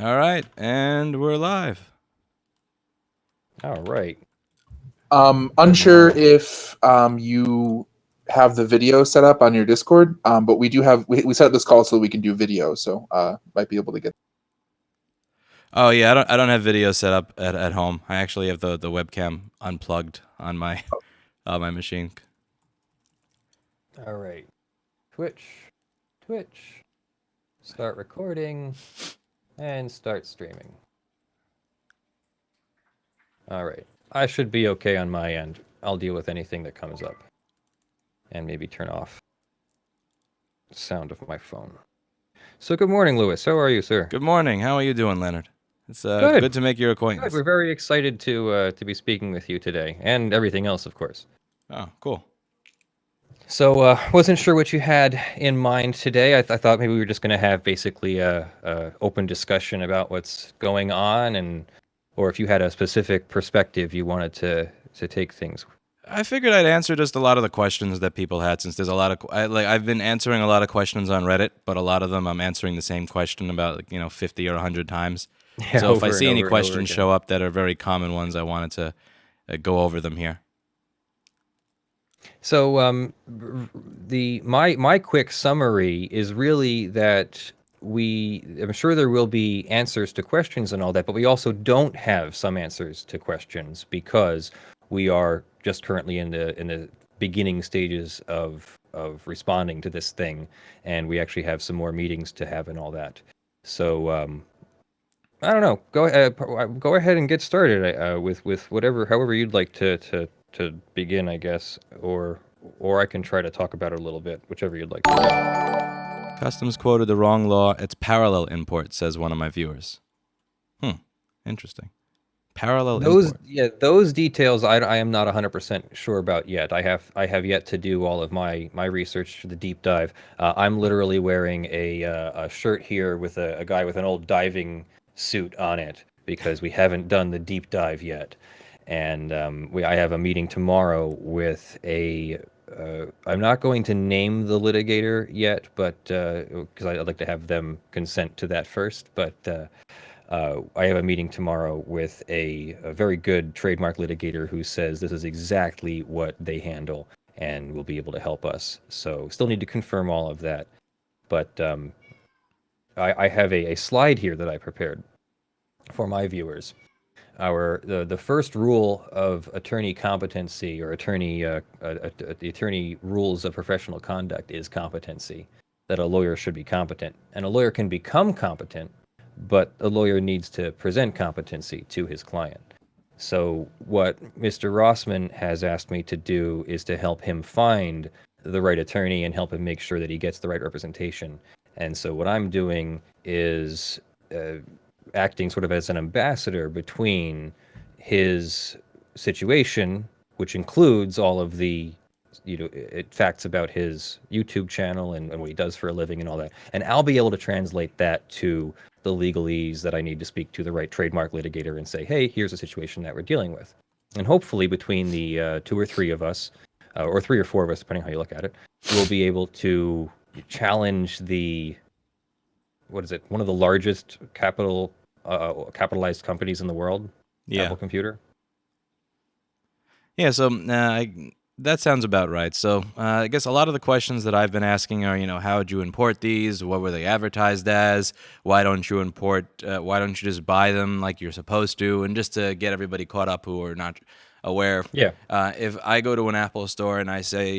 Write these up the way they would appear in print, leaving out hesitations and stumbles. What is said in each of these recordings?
All right, and we're live. All right. Unsure if you have the video set up on your Discord, but we do have we set up this call so we can do video, so might be able to get. Oh yeah, I don't have video set up at home. I actually have the webcam unplugged on my my machine. All right. Twitch. Start recording and start streaming. All right. I should be okay on my end. I'll deal with anything that comes up. And maybe turn off the sound of my phone. So good morning, Lewis. How are you, sir? Good morning. How are you doing, Leonard? It's good to make your acquaintance. Good. We're very excited to be speaking with you today, and everything else, of course. Oh, cool. So, wasn't sure what you had in mind today. I thought maybe we were just going to have basically a open discussion about what's going on, or if you had a specific perspective you wanted to take things. I figured I'd answer just a lot of the questions that people had, since there's a lot of I've been answering a lot of questions on Reddit, but a lot of them I'm answering the same question about 50 or 100 times. Yeah, so if I see any questions show up that are very common ones, I wanted to go over them here. So my quick summary is really that I'm sure there will be answers to questions and all that, but we also don't have some answers to questions because we are just currently in the beginning stages of responding to this thing, and we actually have some more meetings to have and all that. So I don't know. Go ahead and get started with however you'd like to begin, I guess, or I can try to talk about it a little bit, whichever you'd like to do. Customs quoted the wrong law. It's parallel import, says one of my viewers. Interesting. Parallel import. Yeah, those details I am not 100% sure about yet. I have yet to do all of my research, the deep dive. I'm literally wearing a shirt here with a guy with an old diving suit on it because we haven't done the deep dive yet. And I have a meeting tomorrow with I'm not going to name the litigator yet, but because I'd like to have them consent to that first. But I have a meeting tomorrow with a very good trademark litigator who says this is exactly what they handle and will be able to help us. So still need to confirm all of that. But I have a slide here that I prepared for my viewers. The first rule of attorney competency, or the attorney rules of professional conduct, is competency. That a lawyer should be competent, and a lawyer can become competent, but a lawyer needs to present competency to his client. So what Mr. Rossman has asked me to do is to help him find the right attorney and help him make sure that he gets the right representation. And so what I'm doing is acting sort of as an ambassador between his situation, which includes all of the facts about his YouTube channel and what he does for a living and all that. And I'll be able to translate that to the legalese that I need to speak to the right trademark litigator and say, hey, here's a situation that we're dealing with. And hopefully between the 2 or 3 of us, or 3 or 4 of us, depending how you look at it, we'll be able to challenge one of the largest capitalized companies in the world, Apple Computer. Yeah, so that sounds about right. So I guess a lot of the questions that I've been asking are, how would you import these? What were they advertised as? Why don't you import? Why don't you just buy them like you're supposed to? And just to get everybody caught up who are not aware. Yeah. If I go to an Apple store and I say,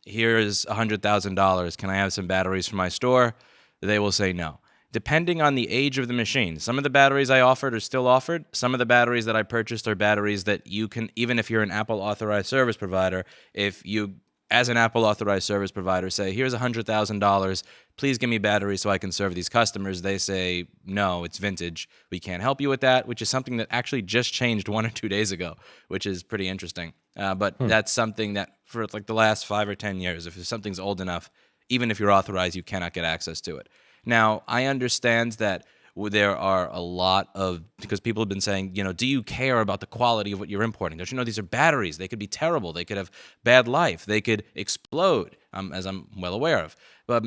here's $100,000, can I have some batteries for my store? They will say no. Depending on the age of the machine. Some of the batteries I offered are still offered. Some of the batteries that I purchased are batteries that you can, even if you're an Apple authorized service provider, if you, as an Apple authorized service provider, say, here's $100,000, please give me batteries so I can serve these customers, they say, no, it's vintage. We can't help you with that, which is something that actually just changed 1 or 2 days ago, which is pretty interesting. But that's something that for like the last 5 or 10 years, if something's old enough, even if you're authorized, you cannot get access to it. Now, I understand that there are a lot of, because people have been saying, do you care about the quality of what you're importing? Don't you know these are batteries? They could be terrible. They could have bad life. They could explode. as I'm well aware of. But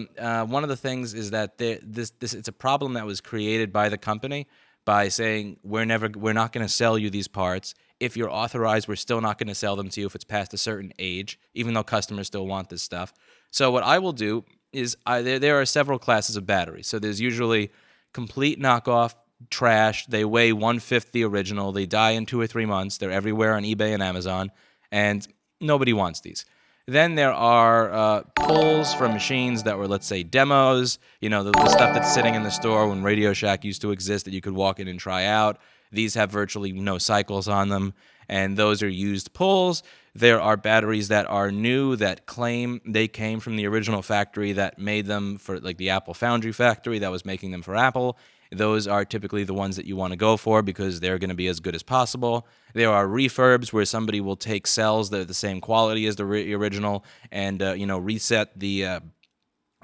one of the things is that it's a problem that was created by the company by saying we're not going to sell you these parts. If you're authorized, we're still not going to sell them to you if it's past a certain age, even though customers still want this stuff. So what I will do is there are several classes of batteries. So there's usually complete knockoff trash. They weigh 1/5 the original. They die in 2 or 3 months. They're everywhere on eBay and Amazon, and nobody wants these. Then there are pulls from machines that were, let's say, demos. You know, the stuff that's sitting in the store when Radio Shack used to exist that you could walk in and try out. These have virtually no cycles on them, and those are used pulls. There are batteries that are new that claim they came from the original factory that made them for, like the Apple Foundry factory that was making them for Apple. Those are typically the ones that you want to go for because they're going to be as good as possible. There are refurbs where somebody will take cells that are the same quality as the original and reset the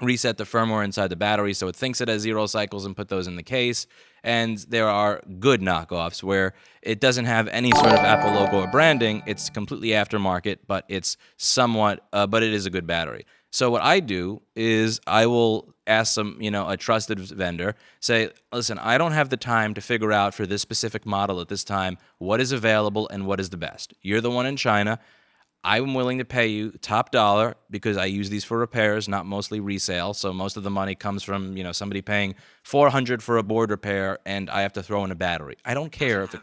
firmware inside the battery so it thinks it has 0 cycles and put those in the case. And there are good knockoffs where it doesn't have any sort of Apple logo or branding. It's completely aftermarket, but it's but it is a good battery. So what I do is I will ask a trusted vendor, say, listen, I don't have the time to figure out for this specific model at this time what is available and what is the best. You're the one in China. I'm willing to pay you top dollar because I use these for repairs, not mostly resale. So most of the money comes from, somebody paying $400 for a board repair and I have to throw in a battery. I don't care if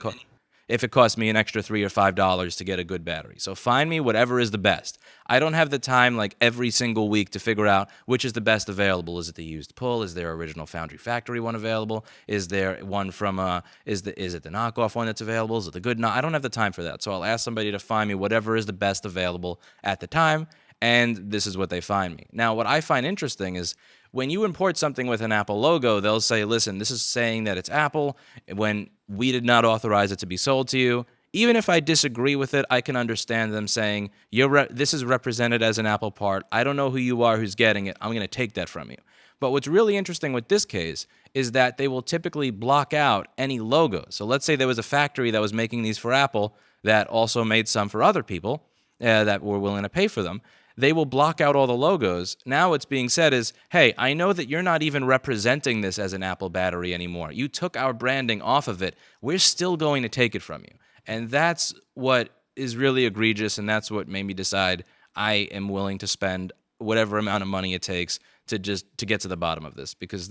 it costs me an extra $3 or $5 to get a good battery. So find me whatever is the best. I don't have the time like every single week to figure out which is the best available. Is it the used pull? Is there original Foundry Factory one available? Is there one from is it the knockoff one that's available? Is it the good? I don't have the time for that. So I'll ask somebody to find me whatever is the best available at the time, and this is what they find me. Now, what I find interesting is when you import something with an Apple logo, they'll say, listen, this is saying that it's Apple when we did not authorize it to be sold to you. Even if I disagree with it, I can understand them saying, this is represented as an Apple part. I don't know who you are who's getting it. I'm going to take that from you. But what's really interesting with this case is that they will typically block out any logo. So let's say there was a factory that was making these for Apple that also made some for other people that were willing to pay for them. They will block out all the logos. Now what's being said is, hey, I know that you're not even representing this as an Apple battery anymore. You took our branding off of it. We're still going to take it from you. And that's what is really egregious, and that's what made me decide I am willing to spend whatever amount of money it takes to get to the bottom of this. Because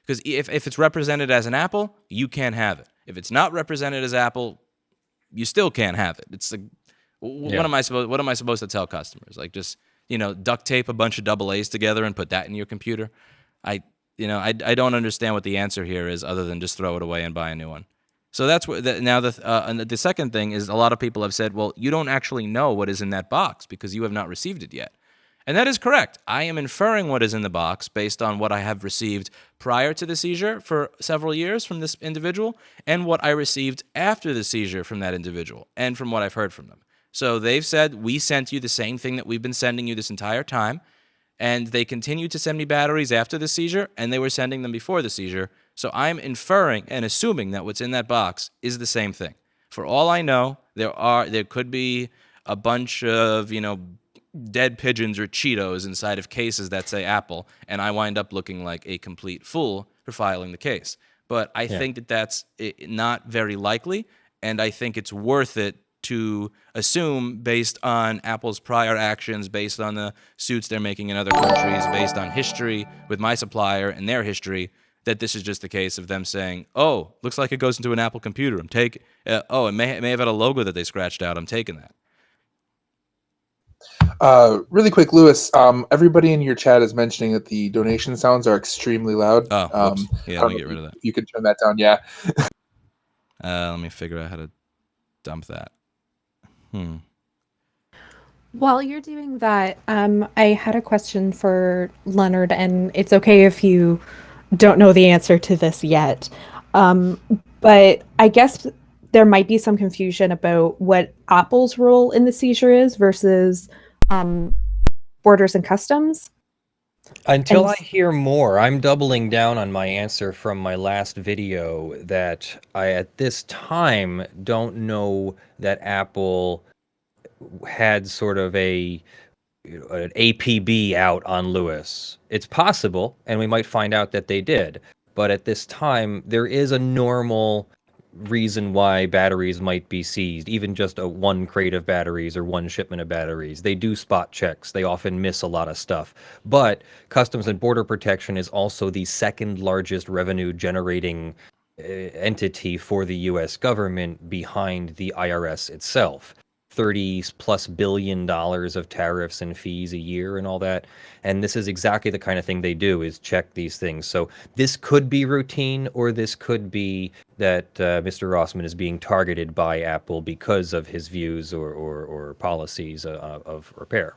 if it's represented as an Apple, you can't have it. If it's not represented as Apple, you still can't have it. It's like, what am I supposed to tell customers? Like just duct tape a bunch of AA's together and put that in your computer? I don't understand what the answer here is other than just throw it away and buy a new one. So that's what now the second thing is a lot of people have said, well, you don't actually know what is in that box because you have not received it yet. And that is correct. I am inferring what is in the box based on what I have received prior to the seizure for several years from this individual and what I received after the seizure from that individual and from what I've heard from them. So they've said, we sent you the same thing that we've been sending you this entire time, and they continued to send me batteries after the seizure, and they were sending them before the seizure. So I'm inferring and assuming that what's in that box is the same thing. For all I know, there could be a bunch of, dead pigeons or Cheetos inside of cases that say Apple, and I wind up looking like a complete fool for filing the case. But I think that that's not very likely, and I think it's worth it to assume based on Apple's prior actions, based on the suits they're making in other countries, based on history with my supplier and their history, that this is just the case of them saying, oh, looks like it goes into an Apple computer. I'm taking. It may have had a logo that they scratched out. I'm taking that. Really quick, Lewis. Everybody in your chat is mentioning that the donation sounds are extremely loud. Oh, whoops. Yeah, let me get rid of that. If you could turn that down, yeah. Let me figure out how to dump that. While you're doing that, I had a question for Leonard, and it's okay if you don't know the answer to this yet. But I guess there might be some confusion about what Apple's role in the seizure is versus Borders and Customs. Until I hear more, I'm doubling down on my answer from my last video that I, at this time, don't know that Apple had sort of a an APB out on Lewis. It's possible, and we might find out that they did. But at this time, there is a normal reason why batteries might be seized, even just one crate of batteries or one shipment of batteries. They do spot checks. They often miss a lot of stuff. But Customs and Border Protection is also the second largest revenue generating entity for the US government behind the IRS itself. 30 plus billion dollars of tariffs and fees a year and all that. And this is exactly the kind of thing they do, is check these things. So this could be routine, or this could be that Mr. Rossman is being targeted by Apple because of his views or policies of repair.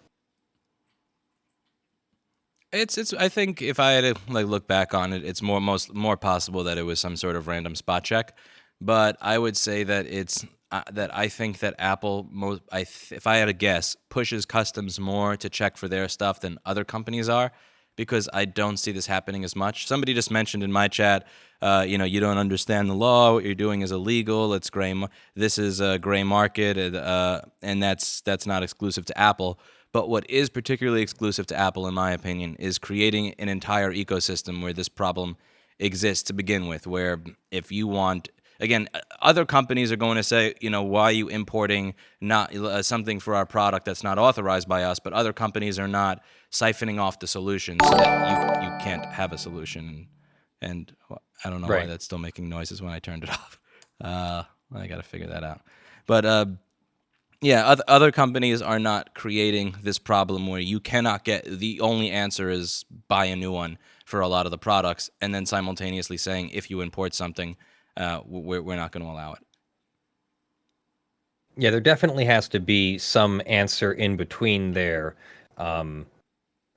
It's. I think if I had to look back on it, it's more possible that it was some sort of random spot check. But I would say that it's that I think that Apple, if I had to guess, pushes customs more to check for their stuff than other companies are, because I don't see this happening as much. Somebody just mentioned in my chat, you don't understand the law. What you're doing is illegal. It's gray. This is a gray market, and that's not exclusive to Apple. But what is particularly exclusive to Apple, in my opinion, is creating an entire ecosystem where this problem exists to begin with, where if you want, again, other companies are going to say, why are you importing not something for our product that's not authorized by us? But other companies are not siphoning off the solution so that you can't have a solution. And I don't know why that's still making noises when I turned it off. I got to figure that out. But yeah, other companies are not creating this problem where you cannot get, the only answer is buy a new one for a lot of the products, and then simultaneously saying if you import something, we're not going to allow it. Yeah, there definitely has to be some answer in between there. And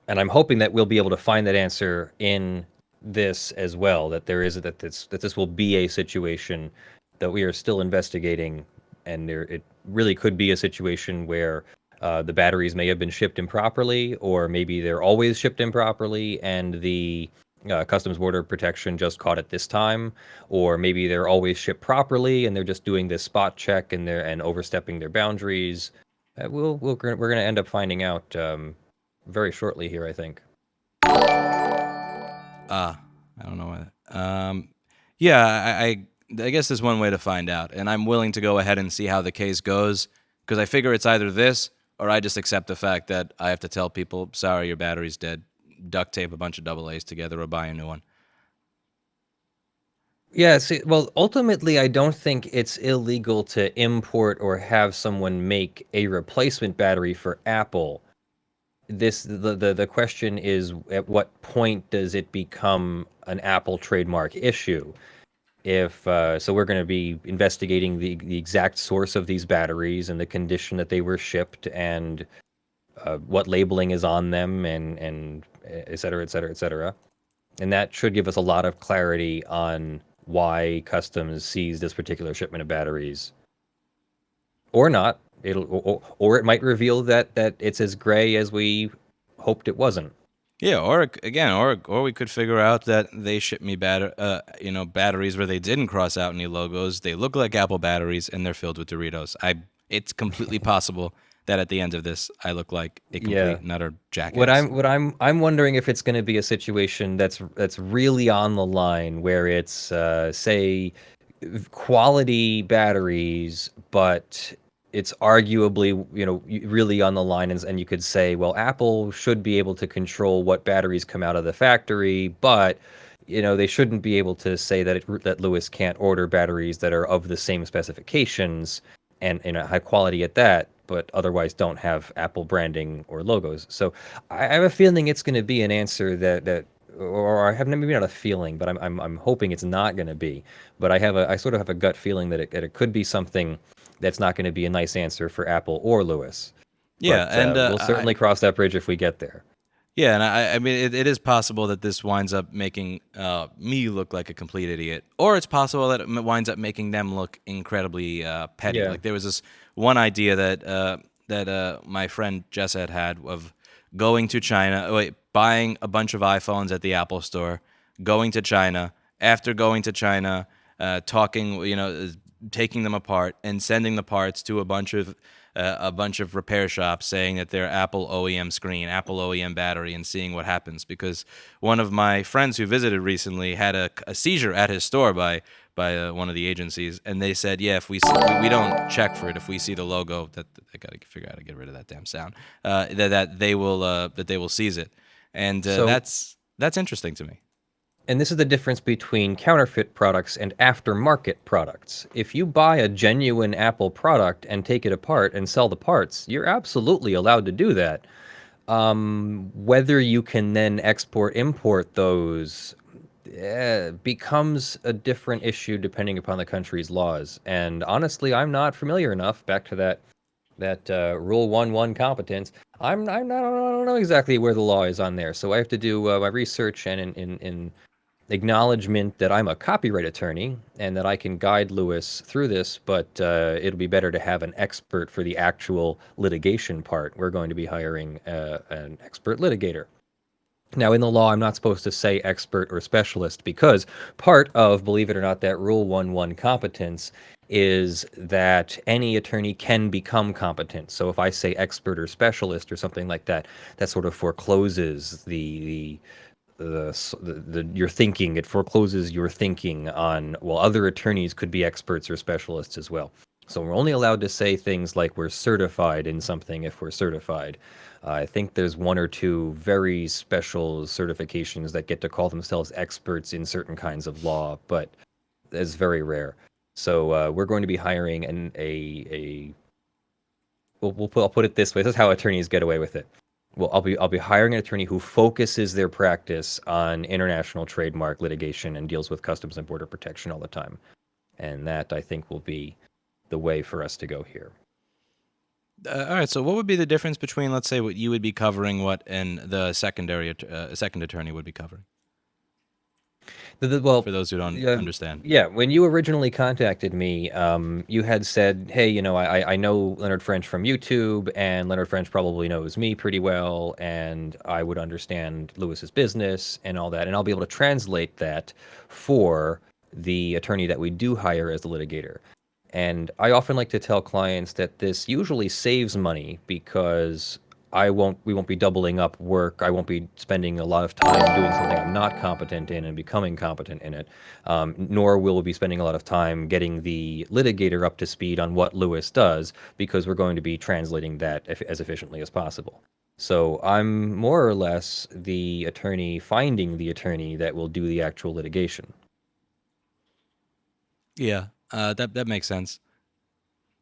I'm hoping that we'll be able to find that answer in this as well, that this will be a situation that we are still investigating, and it really could be a situation where the batteries may have been shipped improperly, or maybe they're always shipped improperly and the Customs Border Protection just caught it this time, or maybe they're always shipped properly and they're just doing this spot check and overstepping their boundaries. We're going to end up finding out very shortly here, I think. I don't know why. Yeah, I guess there's one way to find out, and I'm willing to go ahead and see how the case goes, because I figure it's either this or I just accept the fact that I have to tell people, sorry, your battery's dead. Duct tape a bunch of AA's together or buy a new one. Yeah, see, well, ultimately, I don't think it's illegal to import or have someone make a replacement battery for Apple. The question is, at what point does it become an Apple trademark issue? So we're going to be investigating the exact source of these batteries and the condition that they were shipped, and what labeling is on them, and et cetera, et cetera, et cetera. And that should give us a lot of clarity on why Customs seized this particular shipment of batteries. Or not. Or it might reveal that it's as gray as we hoped it wasn't. Yeah, or we could figure out that they shipped me batteries where they didn't cross out any logos. They look like Apple batteries and they're filled with Doritos. It's completely possible that at the end of this, I look like a complete nutter jackass. I'm wondering if it's going to be a situation that's really on the line, where it's say quality batteries, but it's arguably really on the line, and you could say, well, Apple should be able to control what batteries come out of the factory, but they shouldn't be able to say that Lewis can't order batteries that are of the same specifications and high quality at that, but otherwise don't have Apple branding or logos. So I have a feeling it's going to be an answer that or I have maybe not a feeling, but I'm hoping it's not going to be. But I sort of have a gut feeling that it could be something that's not going to be a nice answer for Apple or Lewis. Yeah, but, and we'll certainly cross that bridge if we get there. Yeah, and I mean, it is possible that this winds up making me look like a complete idiot, or it's possible that it winds up making them look incredibly petty. Yeah. Like there was this one idea that my friend Jess had of going to China, buying a bunch of iPhones at the Apple Store, going to China, after going to China, talking, taking them apart and sending the parts to a bunch of a bunch of repair shops saying that they're Apple OEM screen, Apple OEM battery, and seeing what happens. Because one of my friends who visited recently had a seizure at his store by one of the agencies, and they said, yeah, if we don't check for it, if we see the logo, that I got to figure out how to get rid of that damn sound, that they will seize it, and So- that's interesting to me. And this is the difference between counterfeit products and aftermarket products. If you buy a genuine Apple product and take it apart and sell the parts, you're absolutely allowed to do that. Whether you can then import those becomes a different issue depending upon the country's laws. And honestly, I'm not familiar enough, back to that Rule 1.1 competence. I don't know exactly where the law is on there. So I have to do my research and in acknowledgement that I'm a copyright attorney and that I can guide Lewis through this, but it'll be better to have an expert for the actual litigation part. We're going to be hiring an expert litigator. Now, in the law, I'm not supposed to say expert or specialist because part of, believe it or not, that Rule 1.1 competence is that any attorney can become competent. So if I say expert or specialist or something like that, that sort of forecloses your thinking. It forecloses your thinking on, well, other attorneys could be experts or specialists as well. So we're only allowed to say things like we're certified in something if we're certified. I think there's one or two very special certifications that get to call themselves experts in certain kinds of law, but it's very rare. So we're going to be hiring I'll put it this way. This is how attorneys get away with it. Well, I'll be hiring an attorney who focuses their practice on international trademark litigation and deals with customs and border protection all the time. And that, I think, will be the way for us to go here. All right. So, what would be the difference between, let's say, what you would be covering, and the second attorney would be covering? Well, for those who don't understand. Yeah, when you originally contacted me, you had said, hey, I know Leonard French from YouTube, and Leonard French probably knows me pretty well, and I would understand Lewis's business and all that, and I'll be able to translate that for the attorney that we do hire as the litigator. And I often like to tell clients that this usually saves money because we won't be doubling up work. I won't be spending a lot of time doing something I'm not competent in and becoming competent in it. Nor will we be spending a lot of time getting the litigator up to speed on what Lewis does, because we're going to be translating that as efficiently as possible. So I'm more or less the attorney finding the attorney that will do the actual litigation. Yeah, that makes sense.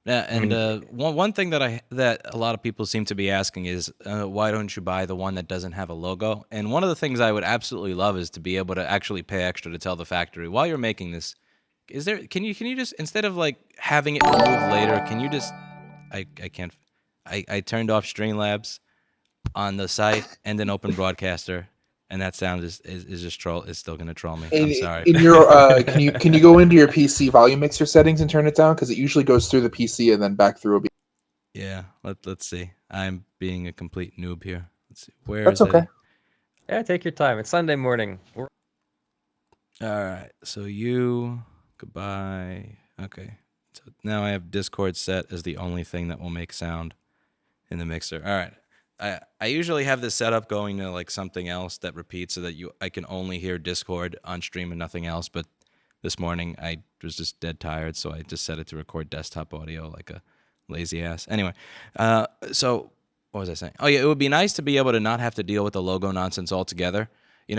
Yeah, and one thing that a lot of people seem to be asking is, why don't you buy the one that doesn't have a logo? And one of the things I would absolutely love is to be able to actually pay extra to tell the factory, while you're making this, can you just, instead of like having it removed later, can you just, I turned off Streamlabs on the site and then open Broadcaster, and that sound is still gonna troll me. I'm sorry. In your can you go into your PC volume mixer settings and turn it down, because it usually goes through the PC and then back through OBS. Yeah, let's see. I'm being a complete noob here. Let's see. That's okay. Yeah, take your time. It's Sunday morning. All right. So goodbye. Okay. So now I have Discord set as the only thing that will make sound in the mixer. All right. I usually have this setup going to like something else that repeats so that I can only hear Discord on stream and nothing else. But this morning I was just dead tired, so I just set it to record desktop audio like a lazy ass. Anyway, so what was I saying? Oh yeah, it would be nice to be able to not have to deal with the logo nonsense altogether. I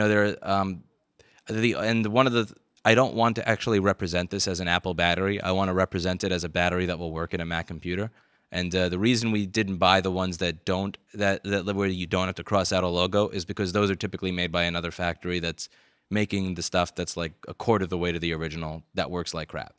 don't want to actually represent this as an Apple battery. I want to represent it as a battery that will work in a Mac computer. And the reason we didn't buy the ones that where you don't have to cross out a logo is because those are typically made by another factory that's making the stuff that's like a quarter of the way to the original that works like crap.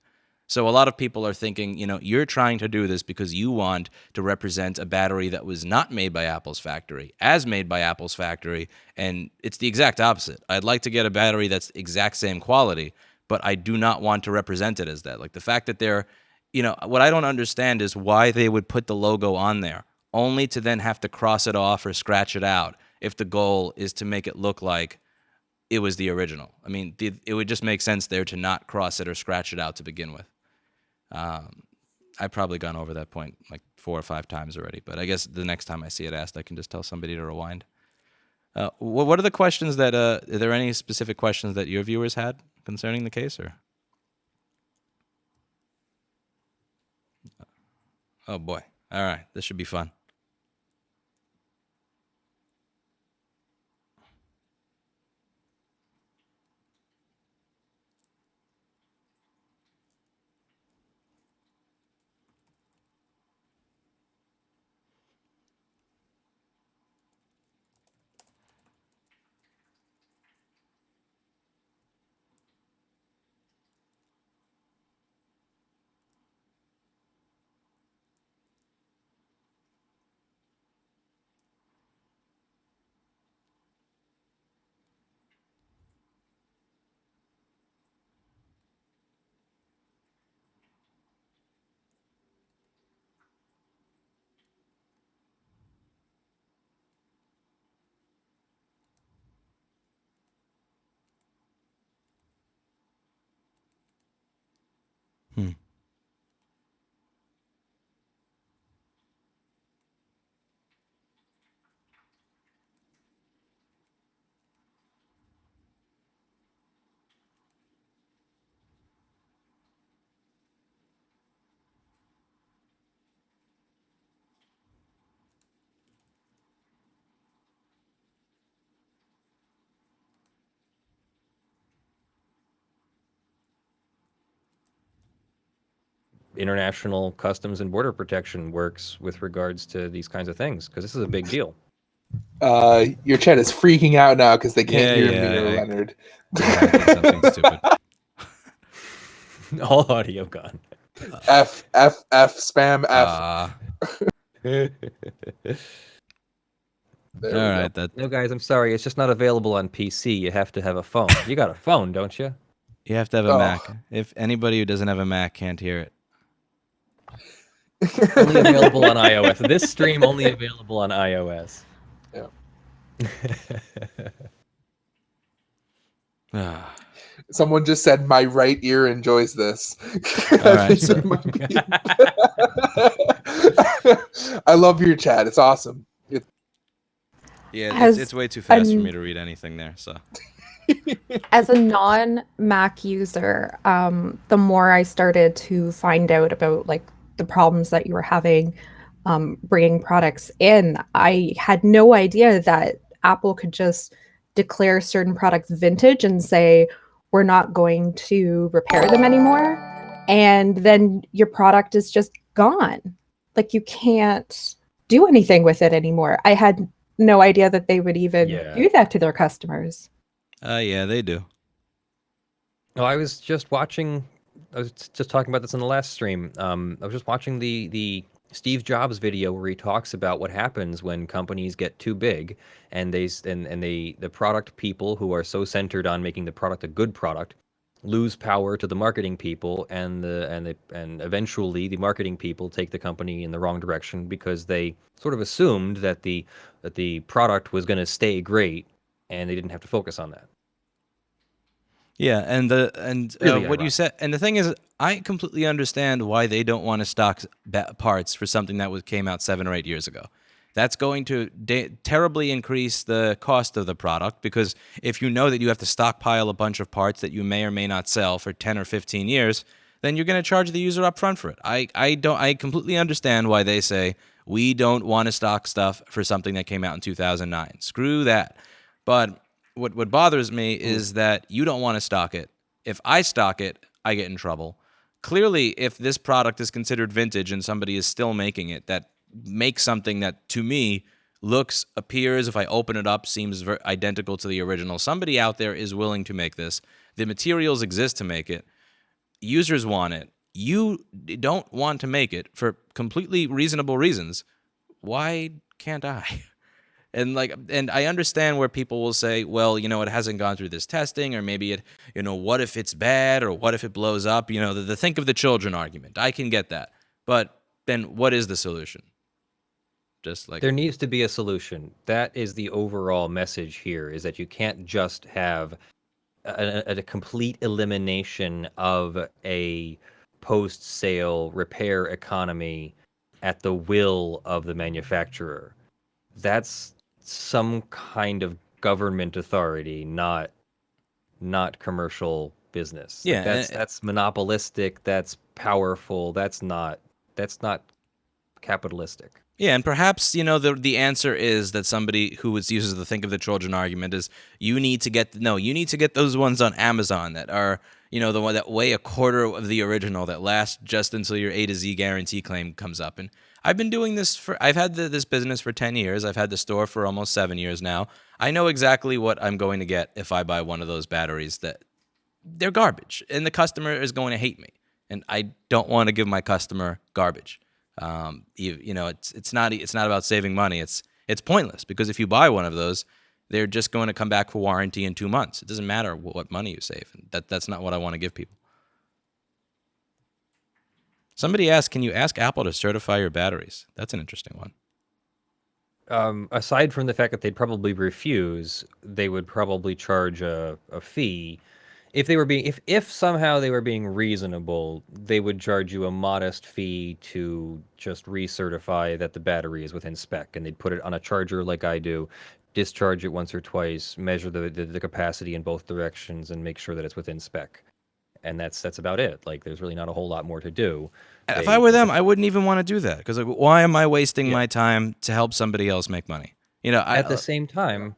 So a lot of people are thinking, you're trying to do this because you want to represent a battery that was not made by Apple's factory as made by Apple's factory, and it's the exact opposite. I'd like to get a battery that's exact same quality, but I do not want to represent it as that. Like the fact that they're what I don't understand is why they would put the logo on there only to then have to cross it off or scratch it out if the goal is to make it look like it was the original. I mean, it would just make sense there to not cross it or scratch it out to begin with. I I've probably gone over that point like 4 or 5 times already. But I guess the next time I see it asked, I can just tell somebody to rewind. What are the questions that? Are there any specific questions that your viewers had concerning the case, or? Oh boy! All right, this should be fun. Hmm. International Customs and Border Protection works with regards to these kinds of things, because this is a big deal. Your chat is freaking out now because they can't hear me or I Leonard. did something stupid. All audio gone. F spam F. There we All go. right, that No, guys, I'm sorry. It's just not available on PC. You have to have a phone. You got a phone, don't you? you have to have a Oh. Mac. If anybody who doesn't have a Mac can't hear it, Only available on iOS. This stream only available on iOS. Yeah. Ah, Someone just said my right ear enjoys this. All right, so- I love your chat. It's awesome. yeah, As it's way too fast for I'm- me to read anything there. So As a non-Mac user, the more I started to find out about like the problems that you were having bringing products in, I had no idea that Apple could just declare certain products vintage and say, we're not going to repair them anymore. And then your product is just gone. Like you can't do anything with it anymore. I had no idea that they would even Yeah. do that to their customers. yeah, they do. Oh, I was just watching. I was just talking about this in the last stream. I was just watching the Steve Jobs video where he talks about what happens when companies get too big, and the product people who are so centered on making the product a good product lose power to the marketing people, and eventually the marketing people take the company in the wrong direction because they sort of assumed that the product was going to stay great, and they didn't have to focus on that. Yeah, and Really what you ironic. said, and the thing is, I completely understand why they don't want to stock parts for something that came out 7 or 8 years ago. That's going to terribly increase the cost of the product, because if you know that you have to stockpile a bunch of parts that you may or may not sell for 10 or 15 years, then you're going to charge the user up front for it. I completely understand why they say we don't want to stock stuff for something that came out in 2009. Screw that. But what bothers me is that you don't want to stock it. If I stock it, I get in trouble. Clearly, if this product is considered vintage and somebody is still making it, that makes something that, to me, appears, if I open it up, seems identical to the original. Somebody out there is willing to make this. The materials exist to make it. Users want it. You don't want to make it for completely reasonable reasons. Why can't I? And I understand where people will say, well, it hasn't gone through this testing, or maybe it, what if it's bad, or what if it blows up? The think of the children argument. I can get that. But then what is the solution? Just like There needs to be a solution. That is the overall message here, is that you can't just have a complete elimination of a post-sale repair economy at the will of the manufacturer. That's some kind of government authority, not commercial business. Yeah, That's monopolistic, that's powerful, that's not capitalistic. Yeah, and perhaps, the answer is that somebody who uses the think of the Trojan argument is you need to get those ones on Amazon that are, the one that weigh a quarter of the original that last just until your A to Z guarantee claim comes up. And I've been doing this I've had this business for 10 years. I've had the store for almost 7 years now. I know exactly what I'm going to get if I buy one of those batteries that they're garbage and the customer is going to hate me. And I don't want to give my customer garbage. It's not about saving money. It's pointless because if you buy one of those, they're just going to come back for warranty in 2 months. It doesn't matter what money you save. That's not what I want to give people. Somebody asked, can you ask Apple to certify your batteries? That's an interesting one. Aside from the fact that they'd probably refuse, they would probably charge a fee. If somehow they were being reasonable, they would charge you a modest fee to just recertify that the battery is within spec, and they'd put it on a charger like I do, discharge it once or twice, measure the capacity in both directions, and make sure that it's within spec. And that's about it. Like, there's really not a whole lot more to do. If I were them, I wouldn't even want to do that because why am I wasting my time to help somebody else make money? At the same time,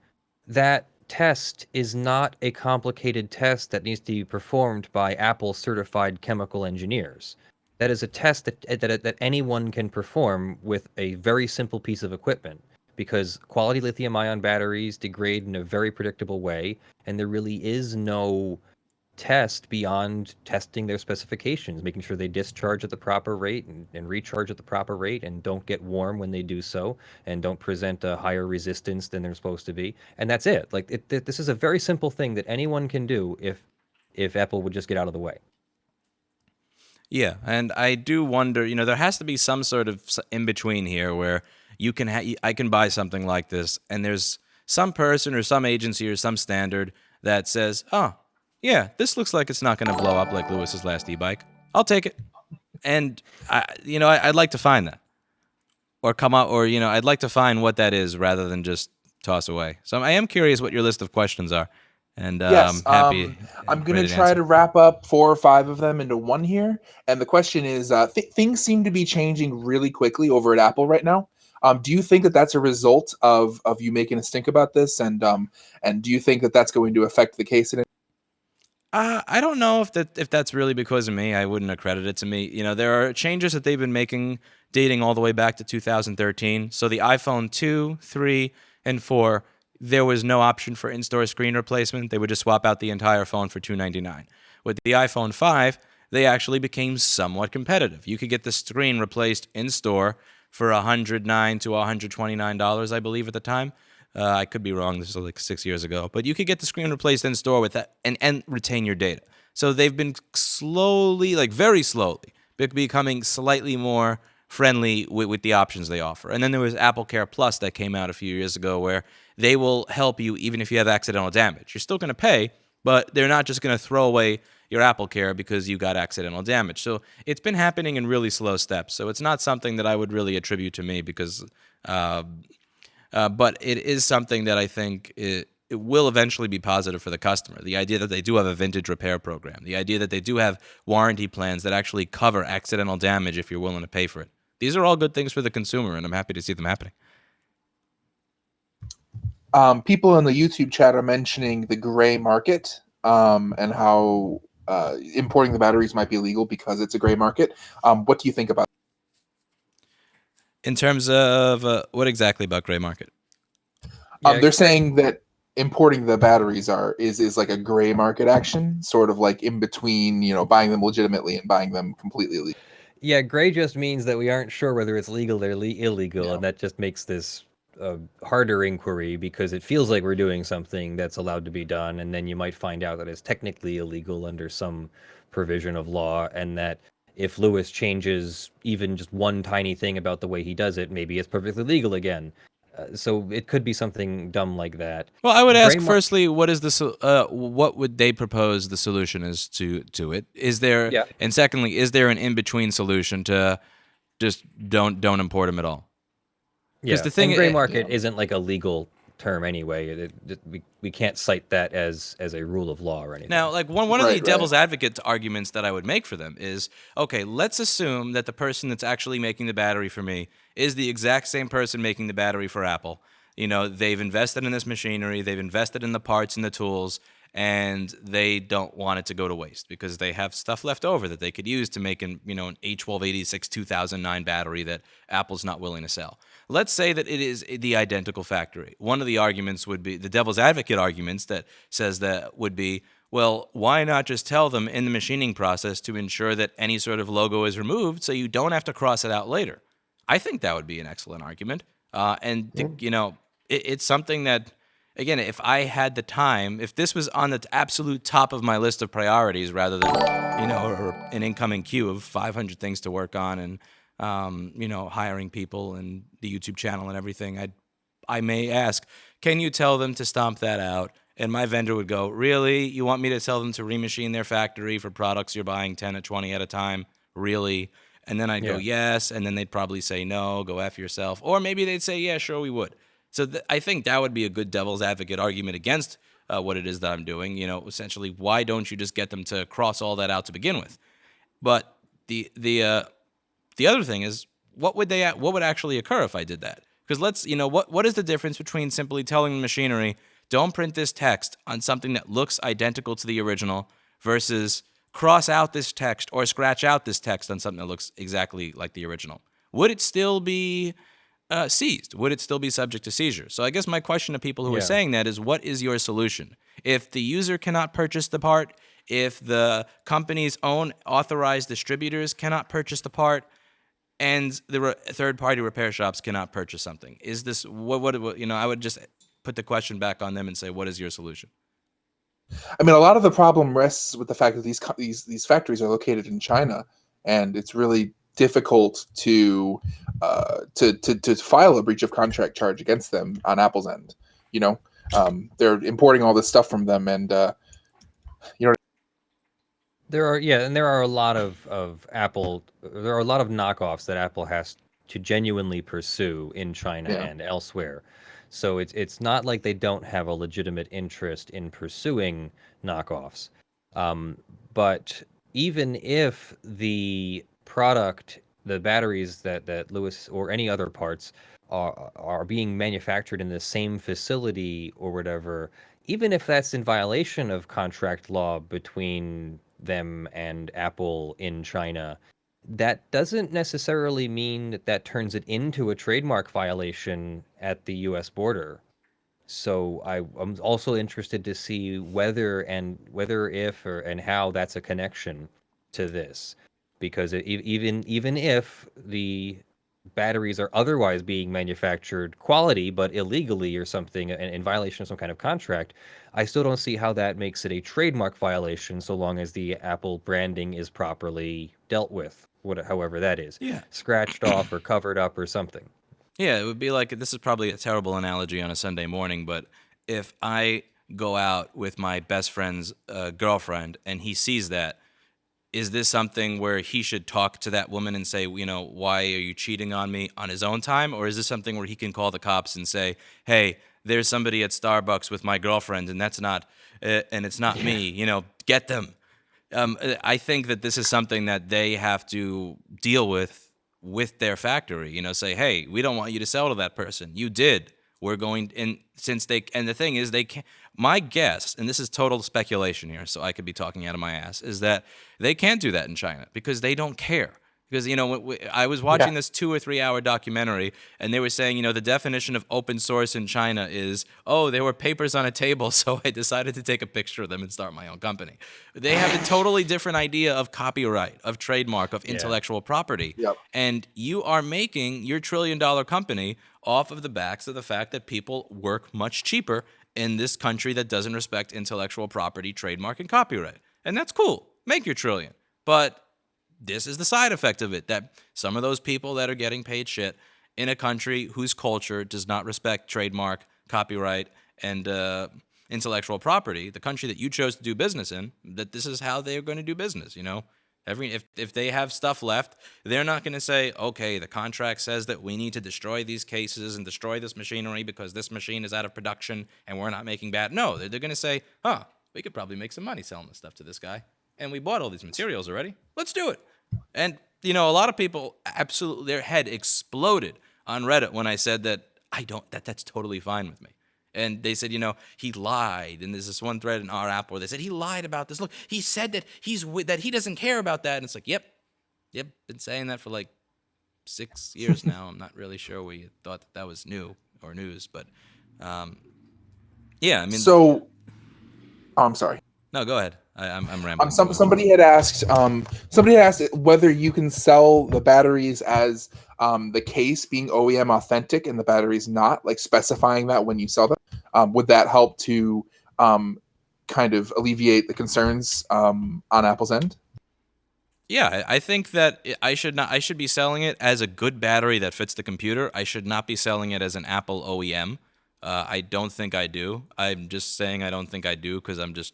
that test is not a complicated test that needs to be performed by Apple certified chemical engineers. That is a test that anyone can perform with a very simple piece of equipment, because quality lithium ion batteries degrade in a very predictable way, and there really is no test beyond testing their specifications, making sure they discharge at the proper rate and recharge at the proper rate and don't get warm when they do so and don't present a higher resistance than they're supposed to be. And that's it. Like, this is a very simple thing that anyone can do if Apple would just get out of the way. Yeah, and I do wonder, there has to be some sort of in-between here where I can buy something like this and there's some person or some agency or some standard that says, oh, yeah, this looks like it's not going to blow up like Lewis's last e-bike. I'll take it. And, I'd like to find that. Or I'd like to find what that is rather than just toss away. So I am curious what your list of questions are. And yes, I'm happy. I'm going to try to wrap up 4 or 5 of them into one here. And the question is, things seem to be changing really quickly over at Apple right now. Do you think that that's a result of you making us think about this? And do you think that that's going to affect the case in it? I don't know if that's really because of me. I wouldn't accredit it to me. There are changes that they've been making dating all the way back to 2013. So the iPhone 2, 3, and 4, there was no option for in-store screen replacement. They would just swap out the entire phone for $299. With the iPhone 5, they actually became somewhat competitive. You could get the screen replaced in-store for $109 to $129, I believe, at the time. I could be wrong. This was like 6 years ago. But you could get the screen replaced in store with that and retain your data. So they've been slowly, like very slowly, becoming slightly more friendly with the options they offer. And then there was Apple Care Plus that came out a few years ago where they will help you even if you have accidental damage. You're still going to pay, but they're not just going to throw away your Apple Care because you got accidental damage. So it's been happening in really slow steps. So it's not something that I would really attribute to me because... but it is something that I think it will eventually be positive for the customer. The idea that they do have a vintage repair program, the idea that they do have warranty plans that actually cover accidental damage if you're willing to pay for it. These are all good things for the consumer, and I'm happy to see them happening. People in the YouTube chat are mentioning the gray market and how importing the batteries might be illegal because it's a gray market. What do you think about that? In terms of what exactly about gray market? They're saying that importing the batteries is like a gray market action, sort of like in between, buying them legitimately and buying them completely illegal. Yeah, gray just means that we aren't sure whether it's legal or illegal, and that just makes this a harder inquiry because it feels like we're doing something that's allowed to be done, and then you might find out that it's technically illegal under some provision of law, and that if Lewis changes even just one tiny thing about the way he does it, maybe it's perfectly legal again. So it could be something dumb like that. Well, I would Gray ask firstly, what is what would they propose the solution is to it? Is there, Yeah. and secondly, is there an in between solution to just don't import them at all? Because Yeah, the thing, and gray yeah. market isn't like a legal term anyway. We can't cite that as a rule of law or anything. Now, like one of the Right, devil's advocate arguments that I would make for them is, okay, let's assume that the person that's actually making the battery for me is the exact same person making the battery for Apple. You know, they've invested in this machinery, they've invested in the parts and the tools, and they don't want it to go to waste because they have stuff left over that they could use to make an A1286 2009 battery that Apple's not willing to sell. Let's say that it is the identical factory. One of the arguments would be the devil's advocate arguments that says that would be, well, why not just tell them in the machining process to ensure that any sort of logo is removed so you don't have to cross it out later? I think that would be an excellent argument. It's something that, again, if I had the time, if this was on the absolute top of my list of priorities rather than, an incoming queue of 500 things to work on and, hiring people and the YouTube channel and everything, I may ask, can you tell them to stomp that out? And my vendor would go, really? You want me to tell them to remachine their factory for products you're buying 10 or 20 at a time? Really? And then I'd go, yes. And then they'd probably say, no, go F yourself. Or maybe they'd say, yeah, sure, we would. So I think that would be a good devil's advocate argument against what it is that I'm doing. Essentially, why don't you just get them to cross all that out to begin with? But the other thing is, what would actually occur if I did that? Because what is the difference between simply telling the machinery, don't print this text on something that looks identical to the original versus cross out this text or scratch out this text on something that looks exactly like the original? Would it still be seized? Would it still be subject to seizure? So I guess my question to people who are saying that is, what is your solution? If the user cannot purchase the part, if the company's own authorized distributors cannot purchase the part, and the third-party repair shops cannot purchase something, is this what? I would just put the question back on them and say, what is your solution? I mean, a lot of the problem rests with the fact that these factories are located in China, and it's really difficult to file a breach of contract charge against them on Apple's end. They're importing all this stuff from them, and there are a lot of Apple. There are a lot of knockoffs that Apple has to genuinely pursue in China and elsewhere. So it's not like they don't have a legitimate interest in pursuing knockoffs. But even if the product, the batteries that Lewis or any other parts are being manufactured in the same facility or whatever, even if that's in violation of contract law between them and Apple in China, that doesn't necessarily mean that turns it into a trademark violation at the U.S. border. So I'm also interested to see whether, if, and how that's a connection to this, because even if the batteries are otherwise being manufactured quality but illegally or something in violation of some kind of contract, I still don't see how that makes it a trademark violation so long as the Apple branding is properly dealt with, however that is. Scratched off or covered up or something. Yeah, it would be like, this is probably a terrible analogy on a Sunday morning, but if I go out with my best friend's girlfriend and he sees that, is this something where he should talk to that woman and say, why are you cheating on me on his own time? Or is this something where he can call the cops and say, hey, there's somebody at Starbucks with my girlfriend and that's not, and it's not me, get them. I think that this is something that they have to deal with their factory, say, hey, we don't want you to sell to that person. You did. We're going, and the thing is, they can't, my guess, and this is total speculation here, so I could be talking out of my ass, is that they can't do that in China because they don't care. Because, I was watching this 2 or 3 hour documentary, and they were saying, the definition of open source in China is, there were papers on a table, so I decided to take a picture of them and start my own company. They have a totally different idea of copyright, of trademark, of intellectual property. Yep. And you are making your $1 trillion company off of the backs of the fact that people work much cheaper in this country that doesn't respect intellectual property, trademark, and copyright. And that's cool. Make your $1 trillion. But this is the side effect of it, that some of those people that are getting paid shit in a country whose culture does not respect trademark, copyright, and intellectual property, the country that you chose to do business in, that this is how they're going to do business, you know? If they have stuff left, they're not going to say, okay, the contract says that we need to destroy these cases and destroy this machinery because this machine is out of production and we're not making bad. No, they're going to say, we could probably make some money selling this stuff to this guy. And we bought all these materials already. Let's do it. And, you know, a lot of people absolutely, their head exploded on Reddit when I said that that's totally fine with me. And they said, you know, he lied. And there's this one thread in our app where they said he lied about this. Look, he said that that he doesn't care about that. And it's like, yep, been saying that for like 6 years now. I'm not really sure we thought that was new or news, but yeah, I mean. So, I'm sorry. No, go ahead. I'm rambling. Somebody had asked whether you can sell the batteries as the case being OEM authentic and the batteries not, like specifying that when you sell them. Would that help to kind of alleviate the concerns on Apple's end? Yeah, I think that I should be selling it as a good battery that fits the computer. I should not be selling it as an Apple OEM. I don't think I do. I'm just saying I don't think I do because I'm just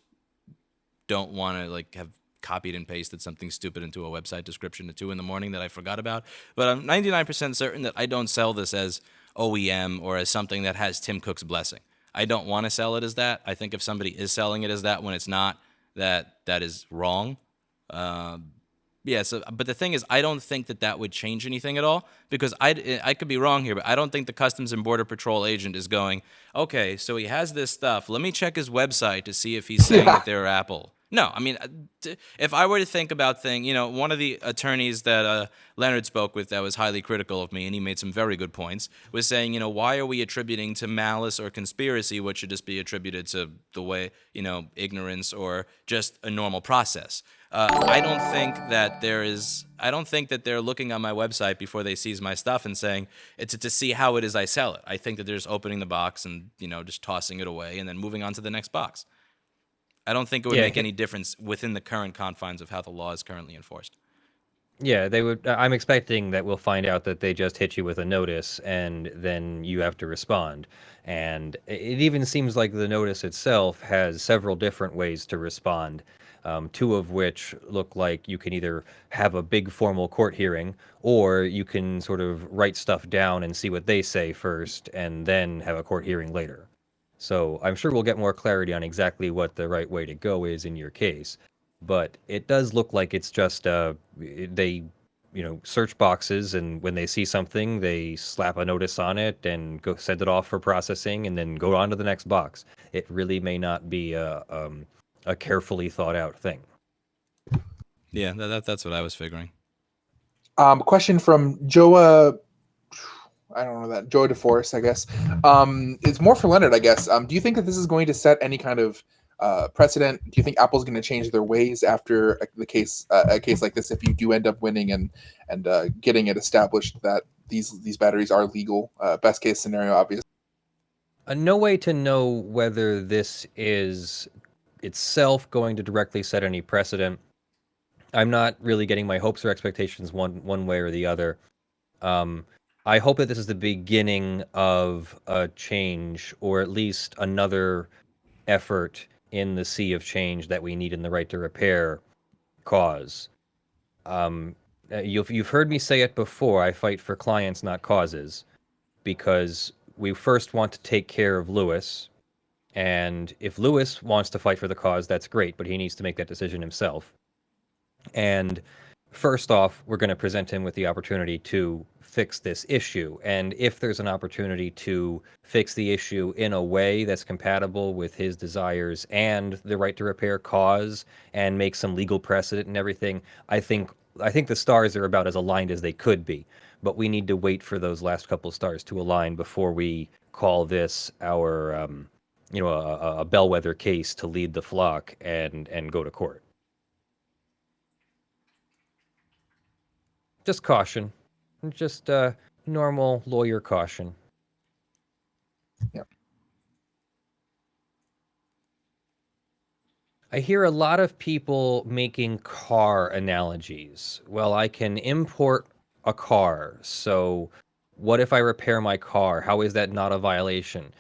don't want to like have copied and pasted something stupid into a website description at 2 a.m. that I forgot about. But I'm 99% certain that I don't sell this as OEM or as something that has Tim Cook's blessing. I don't want to sell it as that. I think if somebody is selling it as that when it's not, that is wrong. Yeah, so, but the thing is, I don't think that would change anything at all because I could be wrong here, but I don't think the Customs and Border Patrol agent is going, okay, so he has this stuff. Let me check his website to see if he's saying that they're Apple. No, I mean, if I were to think about things, you know, one of the attorneys that Leonard spoke with that was highly critical of me, and he made some very good points, was saying, you know, why are we attributing to malice or conspiracy what should just be attributed to the way, you know, ignorance or just a normal process? I don't think that they're looking on my website before they seize my stuff and saying it's to see how it is I sell it. I think that they're just opening the box and, you know, just tossing it away and then moving on to the next box. I don't think it would make any difference within the current confines of how the law is currently enforced. Yeah, they would. I'm expecting that we'll find out that they just hit you with a notice and then you have to respond. And it even seems like the notice itself has several different ways to respond. 2 of which look like you can either have a big formal court hearing or you can sort of write stuff down and see what they say first and then have a court hearing later. So I'm sure we'll get more clarity on exactly what the right way to go is in your case. But it does look like it's just they, you know, search boxes, and when they see something, they slap a notice on it and go send it off for processing, and then go on to the next box. It really may not be a carefully thought out thing. Yeah, that's what I was figuring. Question from Joa. I don't know that Joa DeForest, I guess. It's more for Leonard, I guess. Do you think that this is going to set any kind of precedent? Do you think Apple's going to change their ways after a case like this? If you do end up winning and getting it established that these batteries are legal, best case scenario, obviously. No way to know whether this is itself going to directly set any precedent. I'm not really getting my hopes or expectations one way or the other. I hope that this is the beginning of a change, or at least another effort in the sea of change that we need in the right to repair cause. You've heard me say it before. I fight for clients, not causes, because we first want to take care of Lewis. And if Lewis wants to fight for the cause, that's great, but he needs to make that decision himself. And first off, we're going to present him with the opportunity to fix this issue. And if there's an opportunity to fix the issue in a way that's compatible with his desires and the right to repair cause and make some legal precedent and everything, I think the stars are about as aligned as they could be. But we need to wait for those last couple stars to align before we call this our a bellwether case to lead the flock and go to court. Just caution. Just normal lawyer caution. Yeah. I hear a lot of people making car analogies. Well, I can import a car, so What if I repair my car? How is that not a violation?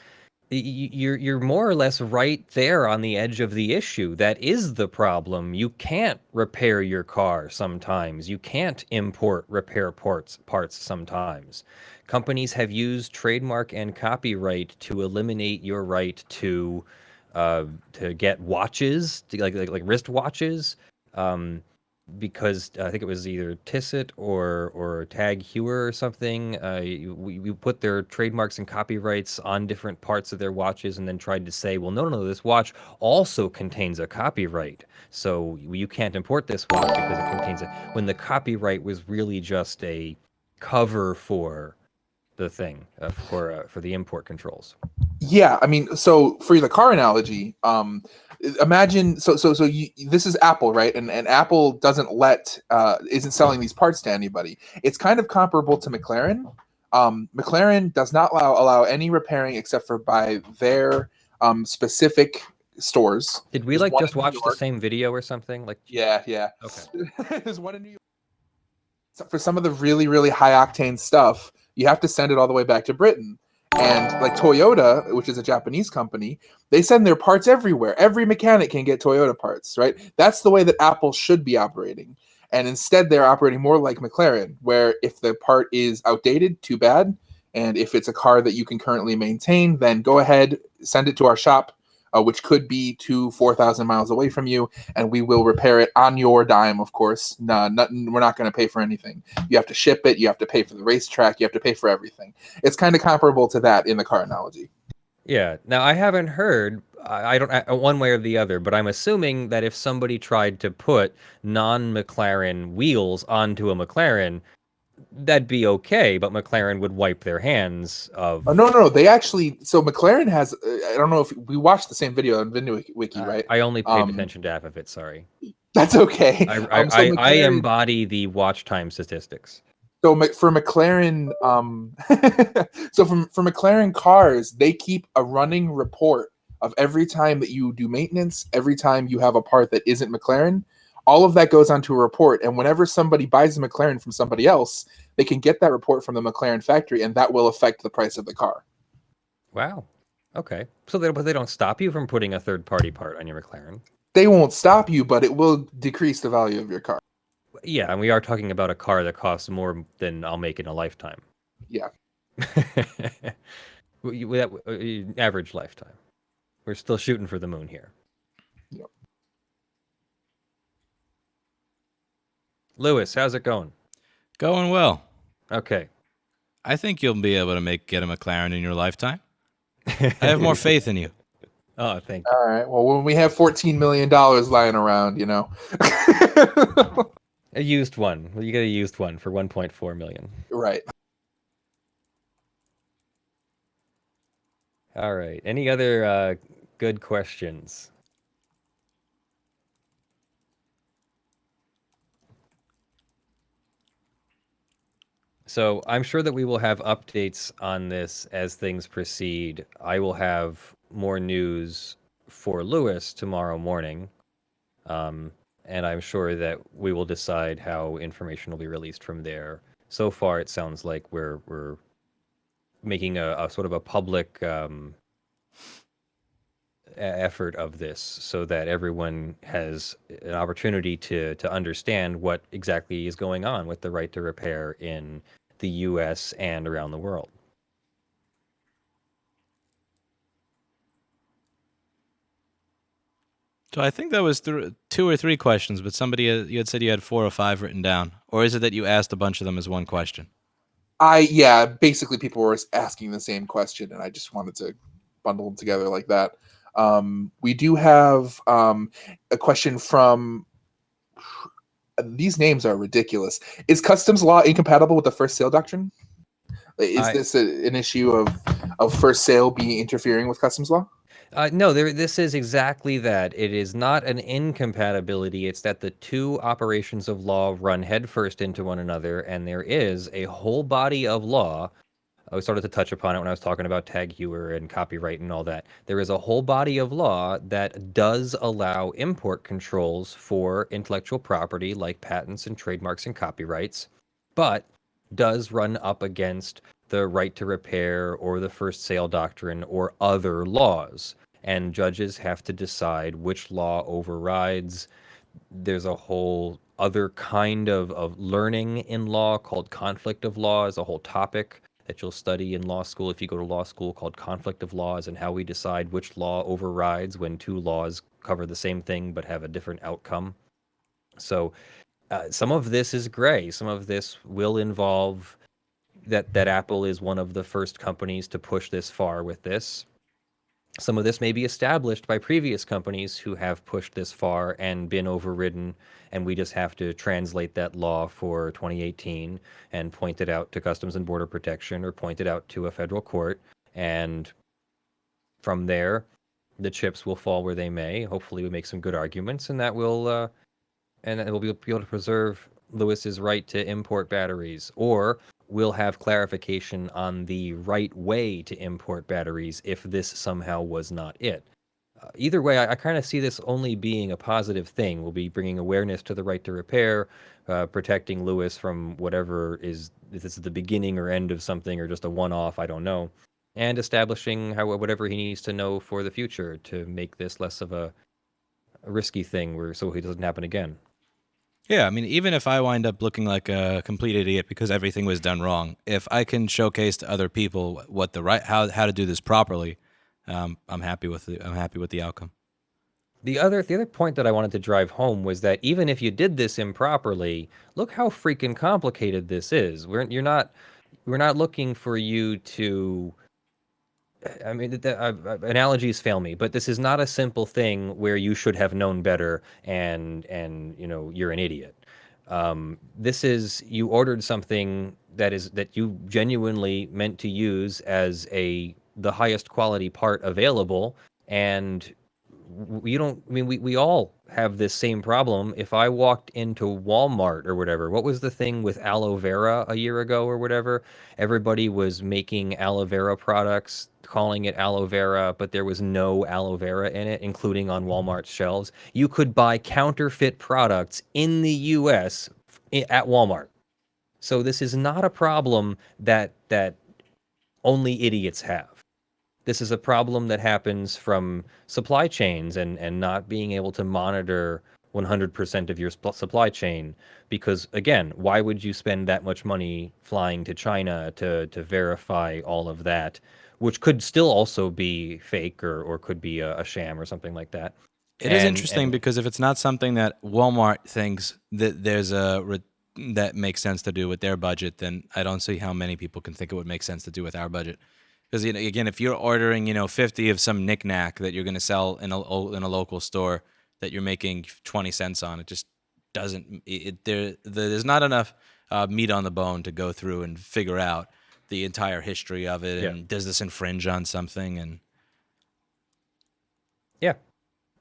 You're more or less right there on the edge of the issue. That is the problem. You can't repair your car sometimes. You can't import repair parts sometimes. Companies have used trademark and copyright to eliminate your right to get watches, like wrist watches. Because I think it was either Tisset or Tag Heuer or something. We put their trademarks and copyrights on different parts of their watches, and then tried to say, well, no, this watch also contains a copyright, so you can't import this watch because it contains it. When the copyright was really just a cover for the thing, for the import controls. Yeah, I mean, so for the car analogy, imagine this is Apple, right? And Apple doesn't isn't selling these parts to anybody. It's kind of comparable to McLaren. McLaren does not allow any repairing except for by their specific stores. Did we just watch the same video or something? Like, yeah. Okay. There's one in New York. So for some of the really, really high octane stuff, you have to send it all the way back to Britain. And like Toyota, which is a Japanese company, they send their parts everywhere. Every mechanic can get Toyota parts, right? That's the way that Apple should be operating. And instead, they're operating more like McLaren, where if the part is outdated, too bad. And if it's a car that you can currently maintain, then go ahead, send it to our shop, which could be 4,000 miles away from you, and we will repair it on your dime, of course. We're not going to pay for anything. You have to ship it. You have to pay for the racetrack. You have to pay for everything. It's kind of comparable to that in the car analogy. Yeah. Now, I haven't heard, I don't one way or the other, but I'm assuming that if somebody tried to put non-McLaren wheels onto a McLaren, that'd be okay, but McLaren would wipe their hands of... No. They actually... So McLaren has... I don't know if... We watched the same video on VinWiki, right? I only paid attention to half of it, sorry. That's okay. I embody the watch time statistics. So for McLaren... for McLaren cars, they keep a running report of every time that you do maintenance, every time you have a part that isn't McLaren. All of that goes onto a report, and whenever somebody buys a McLaren from somebody else, they can get that report from the McLaren factory, and that will affect the price of the car. Wow. Okay. So they don't stop you from putting a third-party part on your McLaren? They won't stop you, but it will decrease the value of your car. Yeah, and we are talking about a car that costs more than I'll make in a lifetime. Yeah. Average lifetime. We're still shooting for the moon here. Yep. Lewis, how's it going? Going well. Okay. I think you'll be able to get a McLaren in your lifetime. I have more faith in you. Oh, thank you. All right. Well, when we have $14 million lying around, A used one. Well, you get a used one for $1.4 million. Right. All right. Any other good questions? So I'm sure that we will have updates on this as things proceed. I will have more news for Lewis tomorrow morning. And I'm sure that we will decide how information will be released from there. So far, it sounds like we're making a sort of a public effort of this so that everyone has an opportunity to understand what exactly is going on with the right to repair in the US and around the world. So I think that was 2 or 3 questions, but you had said you had 4 or 5 written down. Or is it that you asked a bunch of them as one question? Basically people were asking the same question, and I just wanted to bundle them together like that. We do have a question from... These names are ridiculous. Is customs law incompatible with the first sale doctrine? Is this an issue of first sale being interfering with customs law? No, this is exactly that. It is not an incompatibility. It's that the two operations of law run headfirst into one another, and there is a whole body of law. I started to touch upon it when I was talking about Tag Heuer and copyright and all that. There is a whole body of law that does allow import controls for intellectual property like patents and trademarks and copyrights, but does run up against the right to repair or the first sale doctrine or other laws. And judges have to decide which law overrides. There's a whole other kind of learning in law called conflict of laws, a whole topic that you'll study in law school if you go to law school, called conflict of laws, and how we decide which law overrides when two laws cover the same thing but have a different outcome. So some of this is gray. Some of this will involve that Apple is one of the first companies to push this far with this. Some of this may be established by previous companies who have pushed this far and been overridden, and we just have to translate that law for 2018 and point it out to Customs and Border Protection or point it out to a federal court. And from there, the chips will fall where they may. Hopefully, we make some good arguments, and that will be able to preserve Lewis's right to import batteries, or we'll have clarification on the right way to import batteries if this somehow was not it. Either way, I kind of see this only being a positive thing. We'll be bringing awareness to the right to repair, protecting Lewis from whatever is, if this is the beginning or end of something or just a one-off, I don't know, and establishing whatever he needs to know for the future to make this less of a risky thing so it doesn't happen again. Yeah, I mean, even if I wind up looking like a complete idiot because everything was done wrong, if I can showcase to other people what how to do this properly, I'm happy with the outcome. The other point that I wanted to drive home was that even if you did this improperly, look how freaking complicated this is. We're not looking for you to. I mean, analogies fail me, but this is not a simple thing where you should have known better and you're an idiot. This is, you ordered something that you genuinely meant to use as the highest quality part available, and we all have this same problem. If I walked into Walmart or whatever, what was the thing with aloe vera a year ago or whatever? Everybody was making aloe vera products, calling it aloe vera, but there was no aloe vera in it, including on Walmart's shelves. You could buy counterfeit products in the US at Walmart. So this is not a problem that only idiots have. This is a problem that happens from supply chains and not being able to monitor 100% of your supply chain. Because, again, why would you spend that much money flying to China to verify all of that, which could still also be fake or could be a sham or something like that? It is interesting because if it's not something that Walmart thinks that that makes sense to do with their budget, then I don't see how many people can think it would make sense to do with our budget. Because again, if you're ordering 50 of some knickknack that you're going to sell in a local store that you're making 20 cents on, it just doesn't. There's not enough meat on the bone to go through and figure out the entire history of it. And does this infringe on something? And yeah.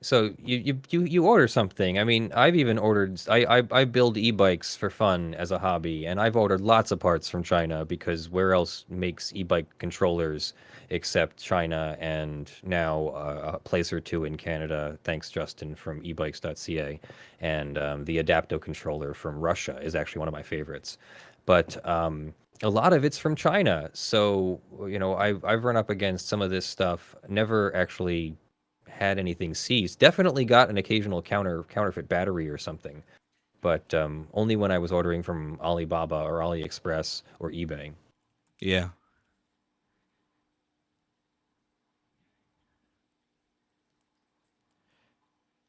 So you order something. I mean, I've even ordered. I build e-bikes for fun as a hobby, and I've ordered lots of parts from China because where else makes e-bike controllers except China, and now a place or two in Canada. Thanks, Justin from ebikes.ca, and the Adapto controller from Russia is actually one of my favorites. But a lot of it's from China. So I've run up against some of this stuff. Never actually had anything seized. Definitely got an occasional counterfeit battery or something, but only when I was ordering from Alibaba or AliExpress or eBay. Yeah.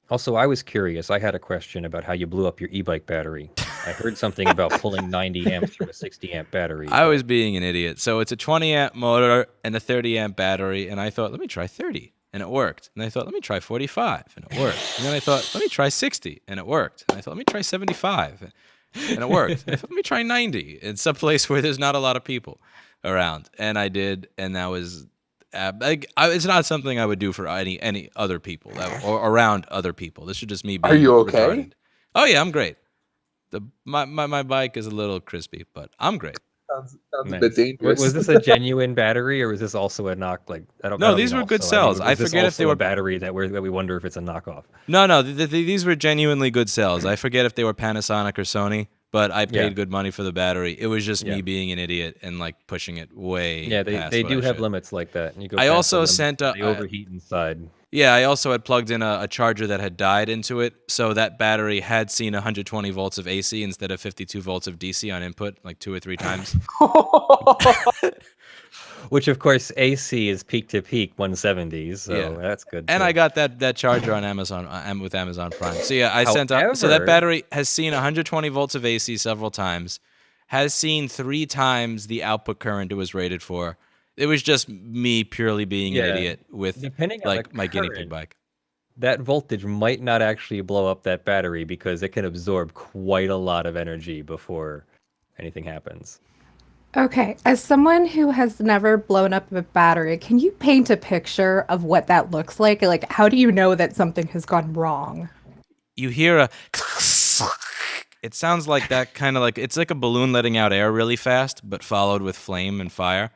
Also, I was curious. I had a question about how you blew up your e-bike battery. I heard something about pulling 90 amps from a 60 amp battery. I was being an idiot. So it's a 20 amp motor and a 30 amp battery, and I thought, let me try 30. And it worked. And I thought, let me try 45. And it worked. And then I thought, let me try 60. And it worked. And I thought, let me try 75. And it worked. And I thought, let me try 90 in some place where there's not a lot of people around. And I did. And that was, it's not something I would do for any other people or around other people. This should just me being Are you okay? retarded. Oh, yeah, I'm great. My bike is a little crispy, but I'm great. Sounds a bit dangerous. Was this a genuine battery, or was this also a knock? Like I don't. No, these were good cells. I forget if they were a battery that we wonder if it's a knockoff. No, these were genuinely good cells. I forget if they were Panasonic or Sony, but I Yeah. paid good money for the battery. It was just Yeah. me being an idiot and like pushing it way Yeah, past they what do I have should. limits like that. And you go I past the also limits, sent they overheat inside. yeah, I also had plugged in a charger that had died into it, so that battery had seen 120 volts of AC instead of 52 volts of DC on input, like 2 or 3 times. Which, of course, AC is peak to peak 170s, so Yeah. that's good. And too. I got that charger on Amazon with Amazon Prime. So yeah, I sent up. So that However- battery has seen 120 volts of AC several times, has seen 3 times the output current it was rated for. It was just me purely being an Yeah, idiot with depending on like the my guinea pig current, bike. that voltage might not actually blow up that battery because it can absorb quite a lot of energy before anything happens. Okay, as someone who has never blown up a battery, can you paint a picture of what that looks like? Like, how do you know that something has gone wrong? You hear a it sounds like that kind of like it's like a balloon letting out air really fast, but followed with flame and fire.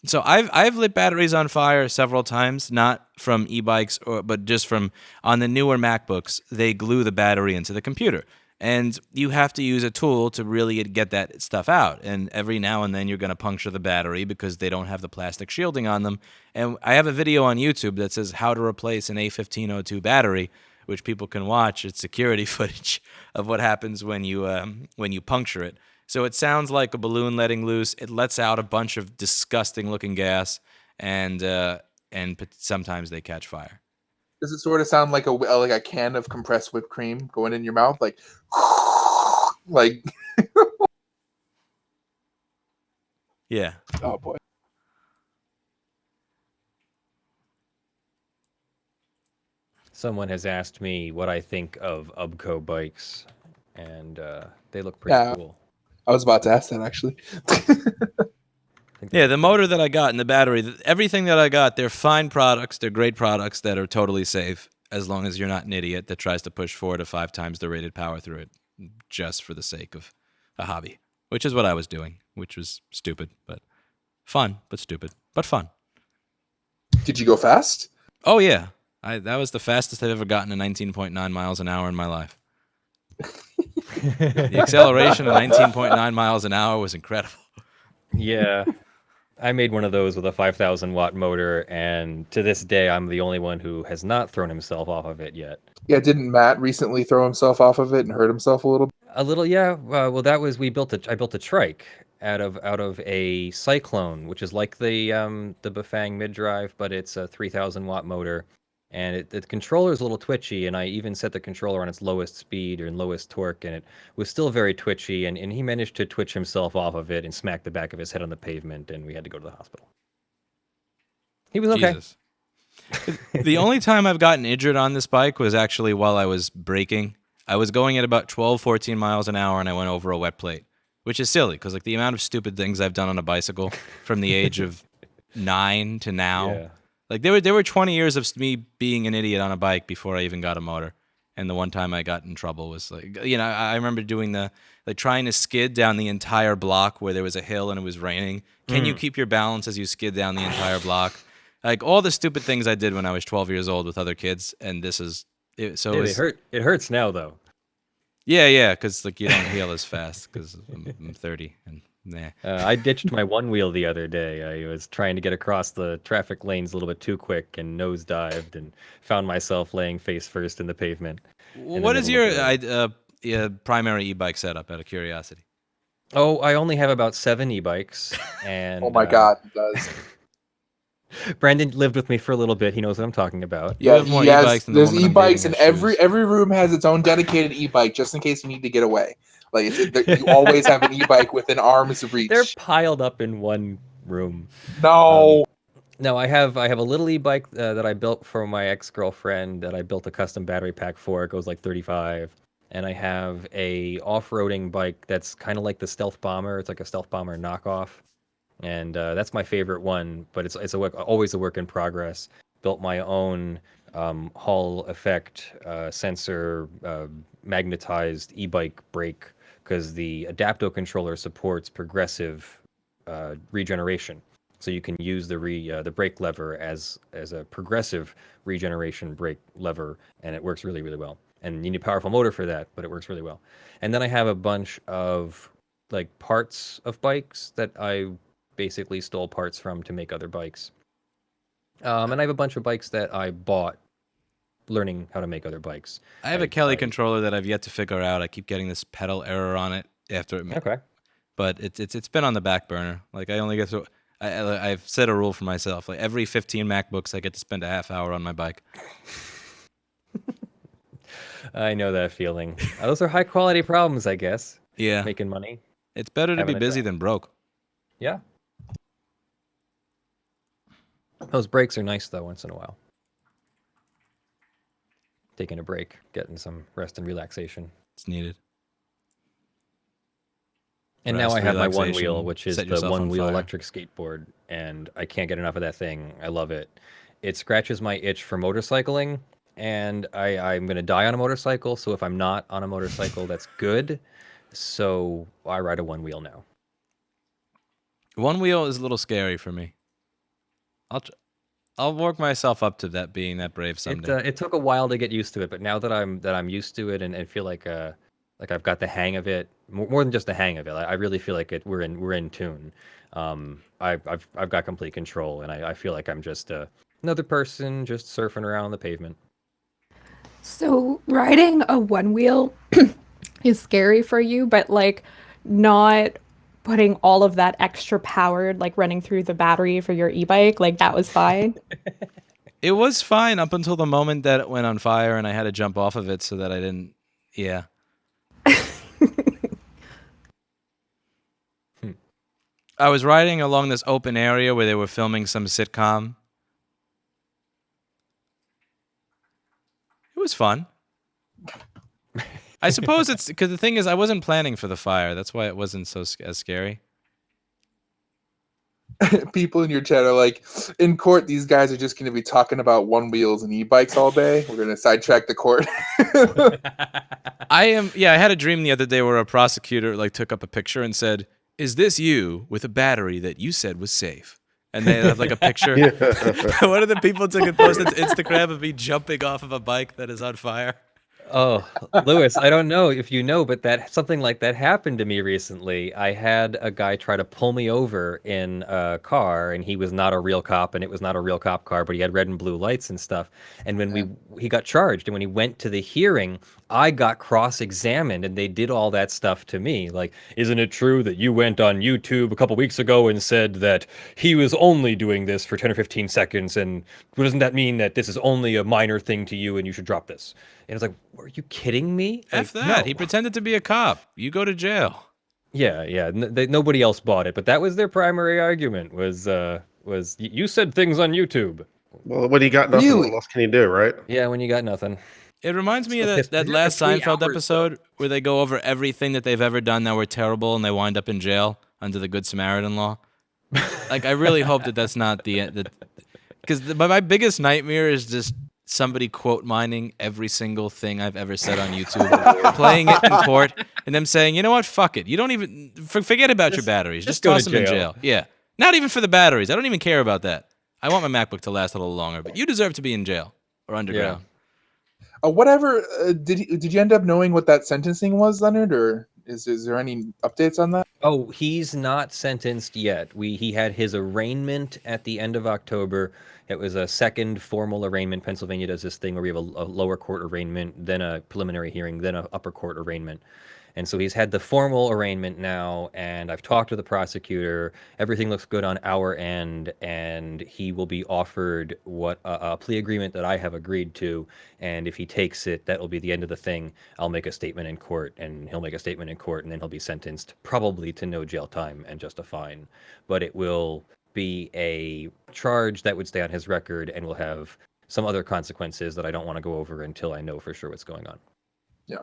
So I've lit batteries on fire several times, not from e-bikes but just from on the newer MacBooks. They glue the battery into the computer, and you have to use a tool to really get that stuff out. And every now and then you're going to puncture the battery because they don't have the plastic shielding on them. And I have a video on YouTube that says how to replace an A1502 battery, which people can watch. It's security footage of what happens when you puncture it. So it sounds like a balloon letting loose. It lets out a bunch of disgusting-looking gas, and sometimes they catch fire. Does it sort of sound like a can of compressed whipped cream going in your mouth, like like? Yeah. Oh boy. Someone has asked me what I think of Ubco bikes, and they look pretty cool. I was about to ask that actually. Yeah, the motor that I got and the battery, everything that I got, they're fine products. They're great products that are totally safe as long as you're not an idiot that tries to push 4 to 5 times the rated power through it just for the sake of a hobby, which is what I was doing, which was stupid, but fun, but stupid, but fun. Did you go fast? Oh, yeah. That was the fastest I've ever gotten to 19.9 miles an hour in my life. The acceleration of 19.9 miles an hour was incredible. Yeah. I made one of those with a 5,000 watt motor, and to this day, I'm the only one who has not thrown himself off of it yet. Yeah, didn't Matt recently throw himself off of it and hurt himself a little bit? A little, yeah. Well, that was I built a trike out of a Cyclone, which is like the Bafang mid drive, but it's a 3,000 watt motor, and the controller is a little twitchy, and I even set the controller on its lowest speed or lowest torque, and it was still very twitchy, and he managed to twitch himself off of it and smack the back of his head on the pavement, and we had to go to the hospital. He was okay. Jesus. The only time I've gotten injured on this bike was actually while I was braking. I was going at about 12, 14 miles an hour, and I went over a wet plate, which is silly because like the amount of stupid things I've done on a bicycle from the age of 9 to now. Yeah. Like there were 20 years of me being an idiot on a bike before I even got a motor. And the one time I got in trouble was like, I remember doing trying to skid down the entire block where there was a hill and it was raining. Can you keep your balance as you skid down the entire block? Like all the stupid things I did when I was 12 years old with other kids. And this is it. So It hurts now though. Yeah. Cause like you don't heal as fast cause I'm 30 and nah. I ditched my one wheel the other day. I was trying to get across the traffic lanes a little bit too quick and nosedived and found myself laying face first in the pavement. What is your primary e-bike setup out of curiosity? Oh, I only have about 7 e-bikes. And Oh my God, it does. Brandon lived with me for a little bit. He knows what I'm talking about. You have more e-bikes than the there's woman I'm e-bikes dating and in shoes. every room has its own dedicated e-bike just in case you need to get away. Like you always have an e-bike within arm's reach. They're piled up in one room. No. No, I have a little e-bike that I built for my ex-girlfriend that I built a custom battery pack for. It goes like 35. And I have a off-roading bike that's kind of like the Stealth Bomber. It's like a Stealth Bomber knockoff. And that's my favorite one, but it's always a work in progress. Built my own Hall effect sensor magnetized e-bike brake because the Adapto controller supports progressive regeneration. So you can use the brake lever as a progressive regeneration brake lever, and it works really, really well. and you need a powerful motor for that, but it works really well. And then I have a bunch of like parts of bikes that I basically stole parts from to make other bikes. And I have a bunch of bikes that I bought learning how to make other bikes. I have a Kelly controller that I've yet to figure out. I keep getting this pedal error on it after it. Okay. But it's been on the back burner. Like I only get to. I've set a rule for myself. Like every 15 MacBooks, I get to spend a half hour on my bike. I know that feeling. Those are high quality problems, I guess. Yeah. Making money. It's better to be Having a busy job. than broke. Yeah. Those breaks are nice though, once in a while. Taking a break, getting some rest and relaxation. It's needed. And Rest, now I have my one relaxation, wheel, which is set the yourself on one wheel fire. electric skateboard, and I can't get enough of that thing. I love it. It scratches my itch for motorcycling, and I'm gonna die on a motorcycle. So if I'm not on a motorcycle, that's good. So I ride a one wheel now. One wheel is a little scary for me. I'll work myself up to that being that brave someday. It took a while to get used to it, but now that I'm used to it and feel like I've got the hang of it, more than just the hang of it. I really feel like we're in tune. I've got complete control, and I feel like I'm just another person just surfing around the pavement. So riding a one wheel is scary for you, but like not putting all of that extra power, like running through the battery for your e-bike, like that was fine. It was fine up until the moment that it went on fire and I had to jump off of it so that I didn't. Yeah. I was riding along this open area where they were filming some sitcom. It was fun. I suppose it's because the thing is, I wasn't planning for the fire. That's why it wasn't as scary. People in your chat are like, in court, these guys are just going to be talking about one wheels and e-bikes all day. We're going to sidetrack the court. I had a dream the other day where a prosecutor like took up a picture and said, "Is this you with a battery that you said was safe?" And they have like a picture. One of the people took a post on Instagram of me jumping off of a bike that is on fire. Oh, Lewis, I don't know if you know, but something like that happened to me recently. I had a guy try to pull me over in a car, and he was not a real cop, and it was not a real cop car, but he had red and blue lights and stuff. And when he got charged, and when he went to the hearing, I got cross-examined, and they did all that stuff to me. Like, isn't it true that you went on YouTube a couple weeks ago and said that he was only doing this for 10 or 15 seconds, and doesn't that mean that this is only a minor thing to you and you should drop this? And it's like, are you kidding me? F Like, that. no. He pretended to be a cop. You go to jail. Yeah. Nobody else bought it, but that was their primary argument. Was you said things on YouTube? Well, when you got nothing, Really? what else can you do, right? Yeah, when you got nothing. It reminds me So of pissed. that For last 3 Seinfeld hours, episode where they go over everything that they've ever done that were terrible and they wind up in jail under the Good Samaritan law. Like, I really hope that that's not the because my biggest nightmare is just somebody quote mining every single thing I've ever said on YouTube, playing it in court, and them saying, "You know what? Fuck it. You don't even forget about your batteries. Just go toss to them in jail." jail." Yeah, not even for the batteries. I don't even care about that. I want my MacBook to last a little longer, but you deserve to be in jail or underground. Whatever. Did you end up knowing what that sentencing was, Leonard, or is there any updates on that? Oh, he's not sentenced yet. He had his arraignment at the end of October. It was a second formal arraignment. Pennsylvania does this thing where we have a lower court arraignment, then a preliminary hearing, then an upper court arraignment. And so he's had the formal arraignment now, and I've talked to the prosecutor. Everything looks good on our end, and he will be offered a plea agreement that I have agreed to. And if he takes it, that will be the end of the thing. I'll make a statement in court, and he'll make a statement in court, and then he'll be sentenced probably to no jail time and just a fine. But it will be a charge that would stay on his record and will have some other consequences that I don't want to go over until I know for sure what's going on. Yeah.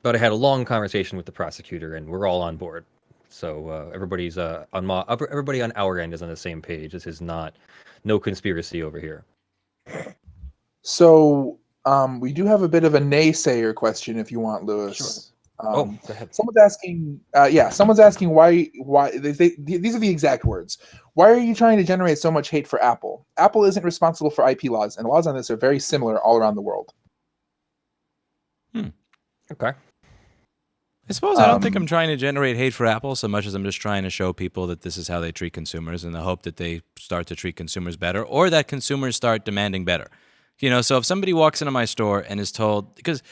But I had a long conversation with the prosecutor, and we're all on board. So everybody on our end is on the same page. This is no conspiracy over here. So we do have a bit of a naysayer question, if you want, Lewis. Sure. Go ahead. Someone's asking. Someone's asking why these are the exact words. Why are you trying to generate so much hate for Apple? Apple isn't responsible for IP laws, and laws on this are very similar all around the world. Okay. I suppose I don't think I'm trying to generate hate for Apple so much as I'm just trying to show people that this is how they treat consumers in the hope that they start to treat consumers better or that consumers start demanding better. You know, so if somebody walks into my store and is told, because,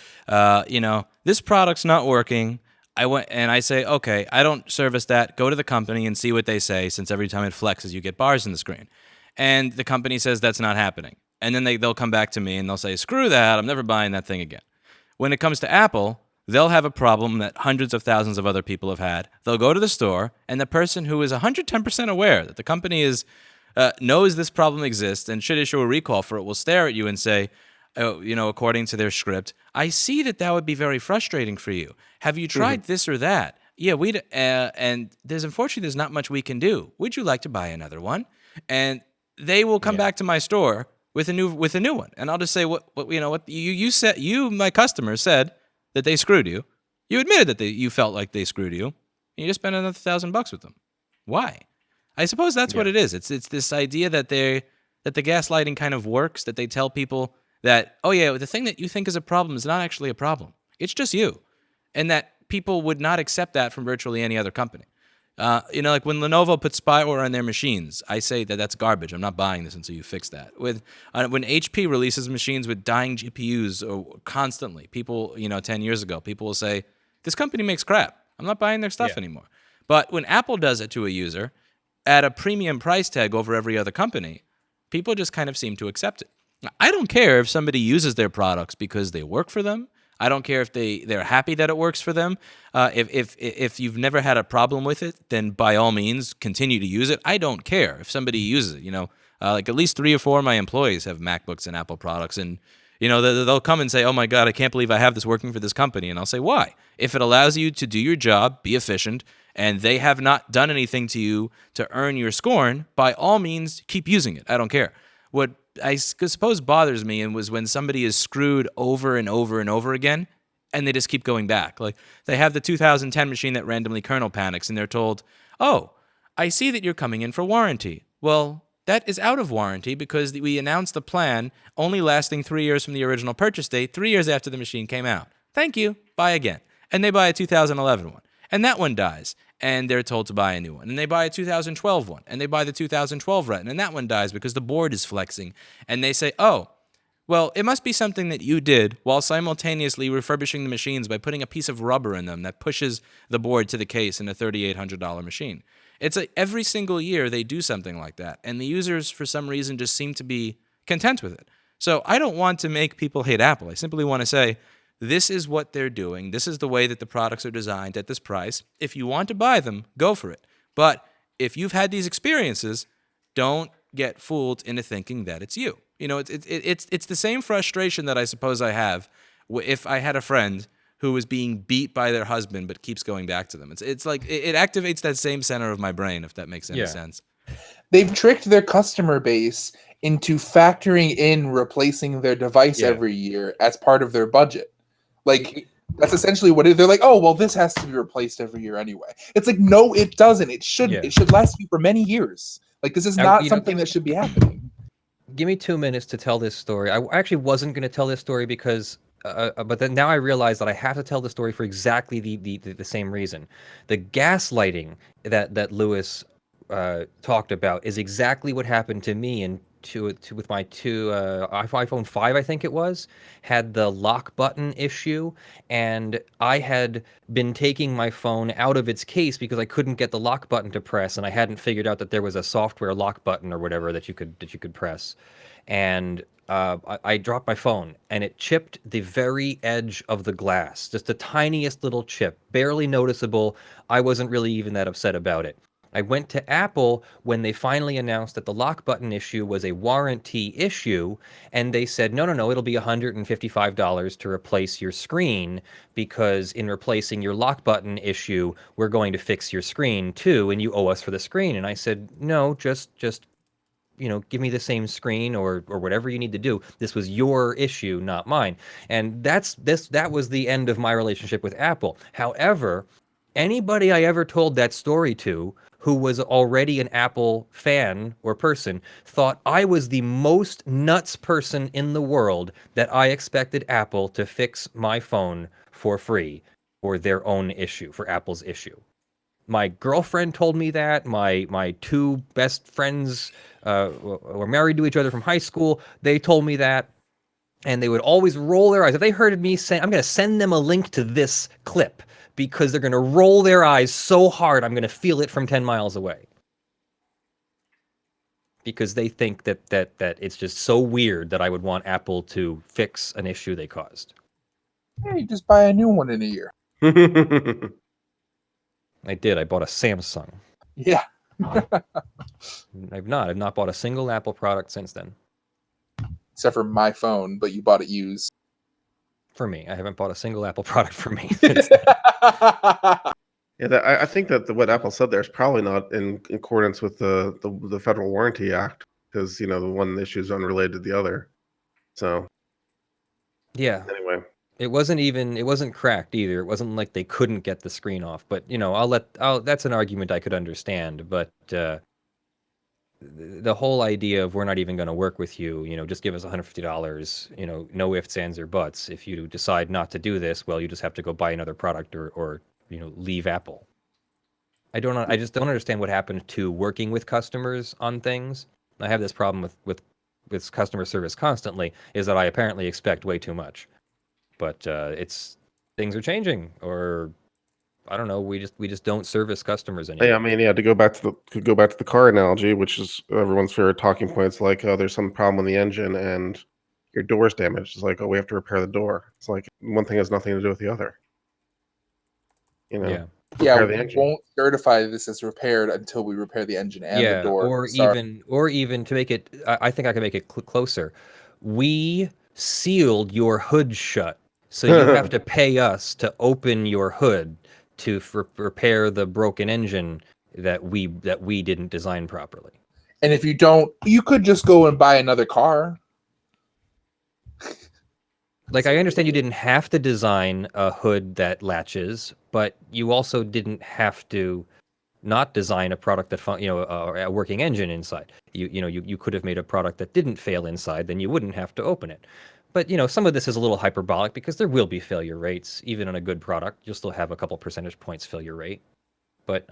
you know, this product's not working, I say, okay, I don't service that. Go to the company and see what they say, since every time it flexes, you get bars in the screen. And the company says that's not happening. And then they'll come back to me and they'll say, screw that, I'm never buying that thing again. When it comes to Apple, they'll have a problem that hundreds of thousands of other people have had. They'll go to the store, and the person who is 110% aware that the company knows this problem exists and should issue a recall for it will stare at you and say, oh, you know, according to their script, I see that would be very frustrating for you. Have you tried this or that? Yeah, and unfortunately there's not much we can do. Would you like to buy another one? And they will come back to my store with a new one, and I'll just say, what you said, my customer said that they screwed you. You admitted that you felt like they screwed you, and you just spent another $1,000 with them. Why? I suppose that's what it is. It's this idea that the gaslighting kind of works, that they tell people that, oh yeah, the thing that you think is a problem is not actually a problem. It's just you. And that people would not accept that from virtually any other company. You know, like when Lenovo put spyware on their machines, I say that that's garbage. I'm not buying this until you fix that. When HP releases machines with dying GPUs constantly, people, 10 years ago, people will say, this company makes crap. I'm not buying their stuff anymore. But when Apple does it to a user at a premium price tag over every other company, people just kind of seem to accept it. I don't care if somebody uses their products because they work for them. I don't care if they're happy that it works for them. If you've never had a problem with it, then by all means continue to use it. I don't care if somebody uses it. Like at least 3 or 4 of my employees have MacBooks and Apple products, and they'll come and say, "Oh my God, I can't believe I have this working for this company." And I'll say, "Why? If it allows you to do your job, be efficient, and they have not done anything to you to earn your scorn, by all means keep using it. I don't care." What I suppose bothers me and was when somebody is screwed over and over and over again, and they just keep going back. Like they have the 2010 machine that randomly kernel panics, and they're told, "Oh, I see that you're coming in for warranty." Well, that is out of warranty because we announced a plan only lasting 3 years from the original purchase date, 3 years after the machine came out. Thank you. Buy again. And they buy a 2011 one, and that one dies, and they're told to buy a new one. And they buy a 2012 one, and they buy the 2012 Retina, and that one dies because the board is flexing. And they say, "Oh, well, it must be something that you did while simultaneously refurbishing the machines by putting a piece of rubber in them that pushes the board to the case in a $3,800 machine." It's like every single year they do something like that, and the users, for some reason, just seem to be content with it. So I don't want to make people hate Apple. I simply want to say, this is what they're doing. This is the way that the products are designed at this price. If you want to buy them, go for it. But if you've had these experiences, don't get fooled into thinking that it's you. It's the same frustration that I suppose I have if I had a friend who was being beat by their husband but keeps going back to them. It's like it activates that same center of my brain, if that makes any sense. They've tricked their customer base into factoring in replacing their device every year as part of their budget. Like, that's essentially what they're like, "Oh, well, this has to be replaced every year anyway." It's like, no, it doesn't. It shouldn't. It should last you for many years. Like, this is not something that should be happening. Give me 2 minutes to tell this story. I actually wasn't going to tell this story because, but then now I realize that I have to tell the story for exactly the same reason. The gaslighting that Lewis talked about is exactly what happened to me with my iPhone 5, I think it was, had the lock button issue, and I had been taking my phone out of its case because I couldn't get the lock button to press, and I hadn't figured out that there was a software lock button or whatever that you could press, and I dropped my phone, and it chipped the very edge of the glass, just the tiniest little chip, barely noticeable. I wasn't really even that upset about it. I went to Apple when they finally announced that the lock button issue was a warranty issue, and they said, no, it'll be $155 to replace your screen, because in replacing your lock button issue, we're going to fix your screen too, and you owe us for the screen. And I said, no, just give me the same screen or whatever you need to do. This was your issue, not mine. And that was the end of my relationship with Apple. However, Anybody I ever told that story to who was already an Apple fan or person thought I was the most nuts person in the world that I expected Apple to fix my phone for free for their own issue, for Apple's issue. My girlfriend told me that. My two best friends were married to each other from high school. They told me that. And they would always roll their eyes. If they heard me say, I'm going to send them a link to this clip because they're going to roll their eyes so hard, I'm going to feel it from 10 miles away. Because they think that it's just so weird that I would want Apple to fix an issue they caused. Hey, just buy a new one in a year. I did. I bought a Samsung. Yeah. I've not bought a single Apple product since then. Except for my phone, but you bought it used. For me, I haven't bought a single Apple product for me. Yeah, I think that what Apple said there is probably not in accordance with the Federal Warranty Act, because the one issue is unrelated to the other. So yeah. Anyway, it wasn't cracked either. It wasn't like they couldn't get the screen off. But that's an argument I could understand. But the whole idea of we're not even going to work with you, just give us $150, no ifs, ands, or buts. If you decide not to do this, well, you just have to go buy another product or leave Apple. I just don't understand what happened to working with customers on things. I have this problem with customer service constantly, is that I apparently expect way too much. But things are changing, or I don't know. We just don't service customers anymore. yeah, I mean, to go back to the car analogy, which is everyone's favorite talking point. It's like, oh, there's some problem with the engine and your door's damaged. It's like, oh, we have to repair the door. It's like one thing has nothing to do with the other. Yeah. Repair the we engine. won't certify this as repaired until we repair the engine and the door. Or even to make it, I think I can make it closer. We sealed your hood shut, so you have to pay us to open your hood to repair the broken engine that we didn't design properly. And if you don't, you could just go and buy another car. Like, I understand you didn't have to design a hood that latches, but you also didn't have to not design a product that a working engine inside. You could have made a product that didn't fail inside, then you wouldn't have to open it. But some of this is a little hyperbolic because there will be failure rates even on a good product. You'll still have a couple percentage points failure rate. But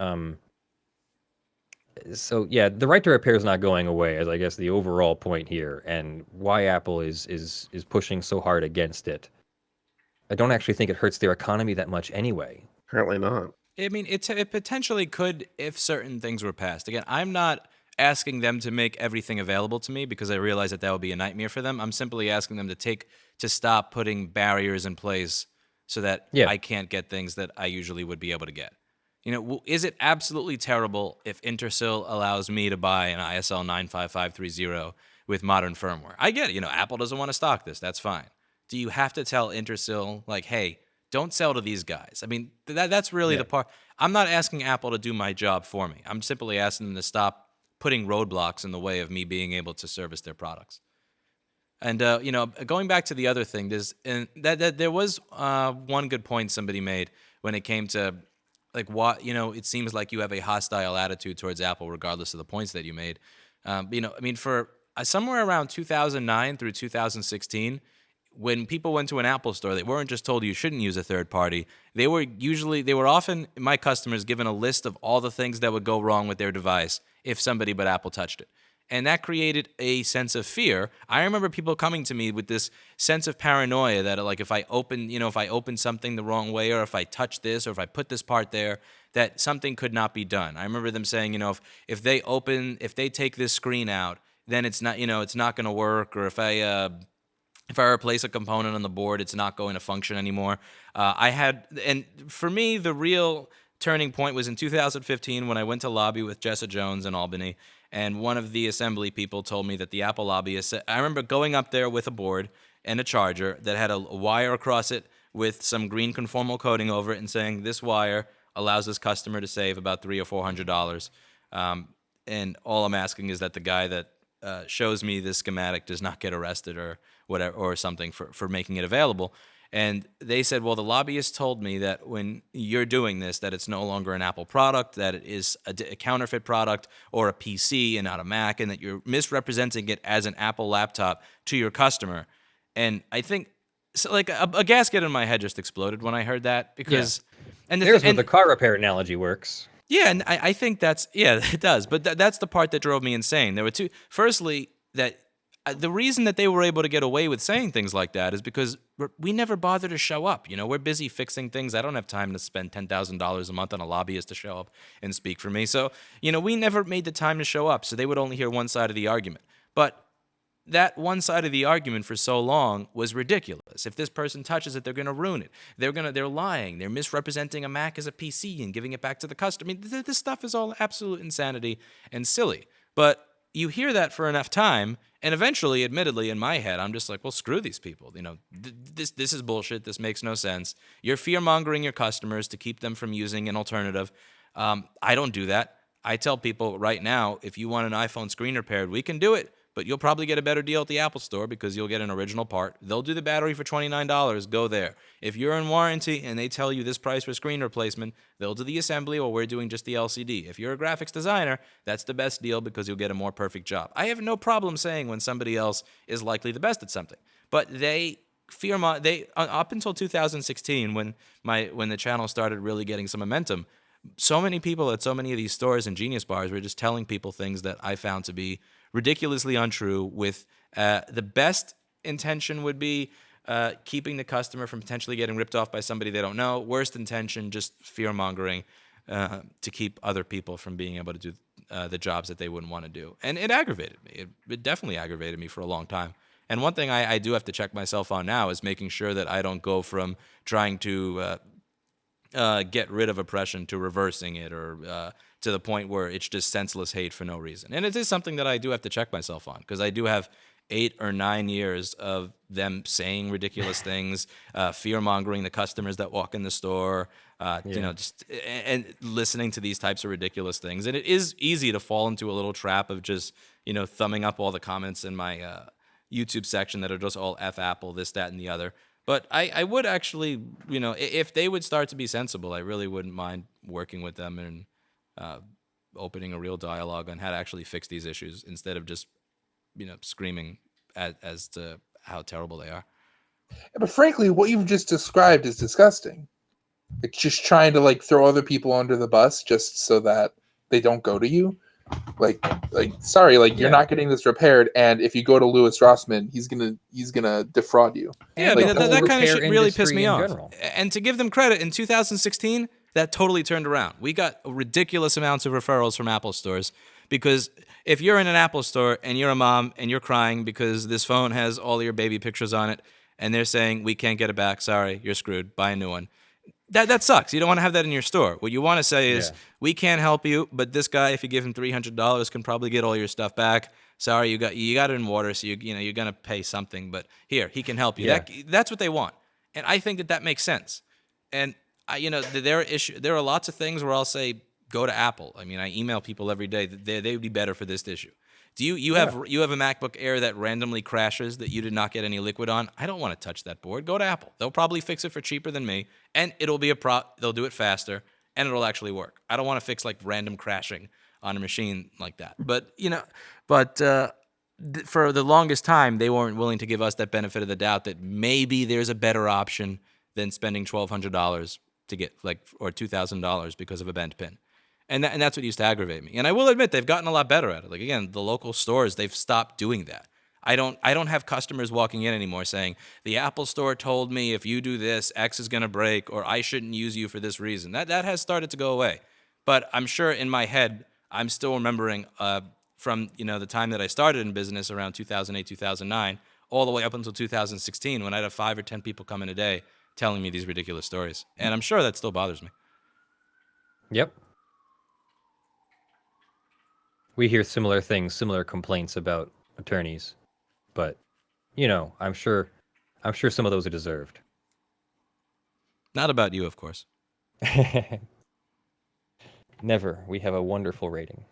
so yeah, the right to repair is not going away, as I guess the overall point here, and why Apple is pushing so hard against it. I don't actually think it hurts their economy that much anyway. Apparently not. I mean, it potentially could if certain things were passed. Again, I'm not asking them to make everything available to me because I realize that would be a nightmare for them. I'm simply asking them to stop putting barriers in place so that I can't get things that I usually would be able to get. Is it absolutely terrible if Intersil allows me to buy an ISL 95530 with modern firmware? I get it. Apple doesn't want to stock this. That's fine. Do you have to tell Intersil, like, hey, don't sell to these guys? I mean, that's really the part. I'm not asking Apple to do my job for me. I'm simply asking them to stop putting roadblocks in the way of me being able to service their products. And, going back to the other thing, there was one good point somebody made when it came to, like, what, it seems like you have a hostile attitude towards Apple regardless of the points that you made. For somewhere around 2009 through 2016, when people went to an Apple store, they weren't just told you shouldn't use a third party. They were often, my customers, given a list of all the things that would go wrong with their device if somebody but Apple touched it. And that created a sense of fear. I remember people coming to me with this sense of paranoia that, like, if I open something the wrong way, or if I touch this, or if I put this part there, that something could not be done. I remember them saying, if they take this screen out, then it's not going to work, or if I replace a component on the board, it's not going to function anymore. And for me, the real turning point was in 2015 when I went to lobby with Jessa Jones in Albany, and one of the assembly people told me that the Apple lobbyist, I remember going up there with a board and a charger that had a wire across it with some green conformal coating over it, and saying, this wire allows this customer to save about $300 or $400. And all I'm asking is that the guy that shows me this schematic does not get arrested or whatever, or something for making it available. And they said, well, the lobbyist told me that when you're doing this, that it's no longer an Apple product, that it is a counterfeit product or a PC and not a Mac, and that you're misrepresenting it as an Apple laptop to your customer. And I think, so like a gasket in my head just exploded when I heard that, because and There's where the car repair analogy works. yeah, and I think that's, yeah, it does. But that's the part that drove me insane. There were two. Firstly, that the reason that they were able to get away with saying things like that is because we never bother to show up. You know, we're busy fixing things. I don't have time to spend $10,000 a month on a lobbyist to show up and speak for me. So, you know, we never made the time to show up. So they would only hear one side of the argument. But that one side of the argument for so long was ridiculous. If this person touches it, they're going to ruin it. They're lying. They're misrepresenting a Mac as a PC and giving it back to the customer. I mean, this stuff is all absolute insanity and silly. But you hear that for enough time, and eventually, admittedly, in my head, I'm just like, well, screw these people. You know, this is bullshit. This makes no sense. You're fear-mongering your customers to keep them from using an alternative. I don't do that. I tell people right now, if you want an iPhone screen repaired, we can do it. But you'll probably get a better deal at the Apple Store because you'll get an original part. They'll do the battery for $29. Go there. If you're in warranty and they tell you this price for screen replacement, they'll do the assembly, or we're doing just the LCD. If you're a graphics designer, that's the best deal because you'll get a more perfect job. I have no problem saying when somebody else is likely the best at something. But they up until 2016, when the channel started really getting some momentum, so many people at so many of these stores and Genius bars were just telling people things that I found to be ridiculously untrue, with the best intention would be keeping the customer from potentially getting ripped off by somebody they don't know. Worst intention, just fear-mongering to keep other people from being able to do the jobs that they wouldn't want to do. And it aggravated me. It definitely aggravated me for a long time. And one thing I do have to check myself on now is making sure that I don't go from trying to get rid of oppression to reversing it, or to the point where it's just senseless hate for no reason. And it is something that I do have to check myself on, because I do have 8 or 9 years of them saying ridiculous things, fear-mongering the customers that walk in the store, you know, just and listening to these types of ridiculous things. And it is easy to fall into a little trap of just, you know, thumbing up all the comments in my YouTube section that are just all F Apple, this, that, and the other. But I would actually, you know, if they would start to be sensible, I really wouldn't mind working with them and opening a real dialogue on how to actually fix these issues, instead of just, you know, screaming as to how terrible they are. But frankly, what you've just described is disgusting. It's just trying to like throw other people under the bus just so that they don't go to you. Like, sorry, like you're not getting this repaired, and if you go to Louis Rossmann, he's gonna defraud you. Yeah, like, I mean, that kind of shit really pissed me off. General. And to give them credit, in 2016, that totally turned around. We got ridiculous amounts of referrals from Apple stores, because if you're in an Apple store and you're a mom and you're crying because this phone has all your baby pictures on it, and they're saying, we can't get it back, sorry, you're screwed, buy a new one. That sucks. You don't want to have that in your store. What you want to say is, we can't help you, but this guy, if you give him $300, can probably get all your stuff back. Sorry, you got it in water, so you're gonna pay something, but here, he can help you. Yeah. That's what they want, and I think that makes sense. And there are lots of things where I'll say, go to Apple. I mean, I email people every day that they would be better for this issue. Do you have a MacBook Air that randomly crashes that you did not get any liquid on? I don't want to touch that board. Go to Apple. They'll probably fix it for cheaper than me, and it'll be they'll do it faster, and it'll actually work. I don't want to fix like random crashing on a machine like that. But for the longest time, they weren't willing to give us that benefit of the doubt that maybe there's a better option than spending $1,200 to get or $2,000 because of a bent pin. And that's what used to aggravate me. And I will admit, they've gotten a lot better at it. Like, again, the local stores, they've stopped doing that. I don't have customers walking in anymore saying, the Apple Store told me if you do this, X is going to break, or I shouldn't use you for this reason. That has started to go away. But I'm sure in my head, I'm still remembering from the time that I started in business around 2008, 2009, all the way up until 2016, when I'd have 5 or 10 people come in a day telling me these ridiculous stories. And I'm sure that still bothers me. Yep. We hear similar things, similar complaints about attorneys, but I'm sure some of those are deserved. Not about you, of course. Never. We have a wonderful rating.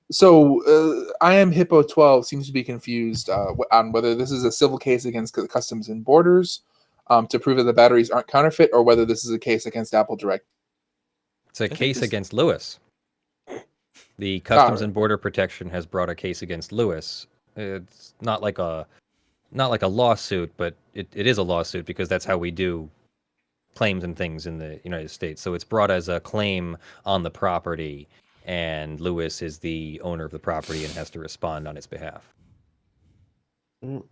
So, I am Hippo 12 seems to be confused on whether this is a civil case against Customs and Borders to prove that the batteries aren't counterfeit, or whether this is a case against Apple Direct. It's a think case this- against Lewis. The Ah, Customs and Border Protection has brought a case against Lewis. It's not like a lawsuit, but it is a lawsuit because that's how we do claims and things in the United States. So it's brought as a claim on the property, and Lewis is the owner of the property and has to respond on its behalf. Mm.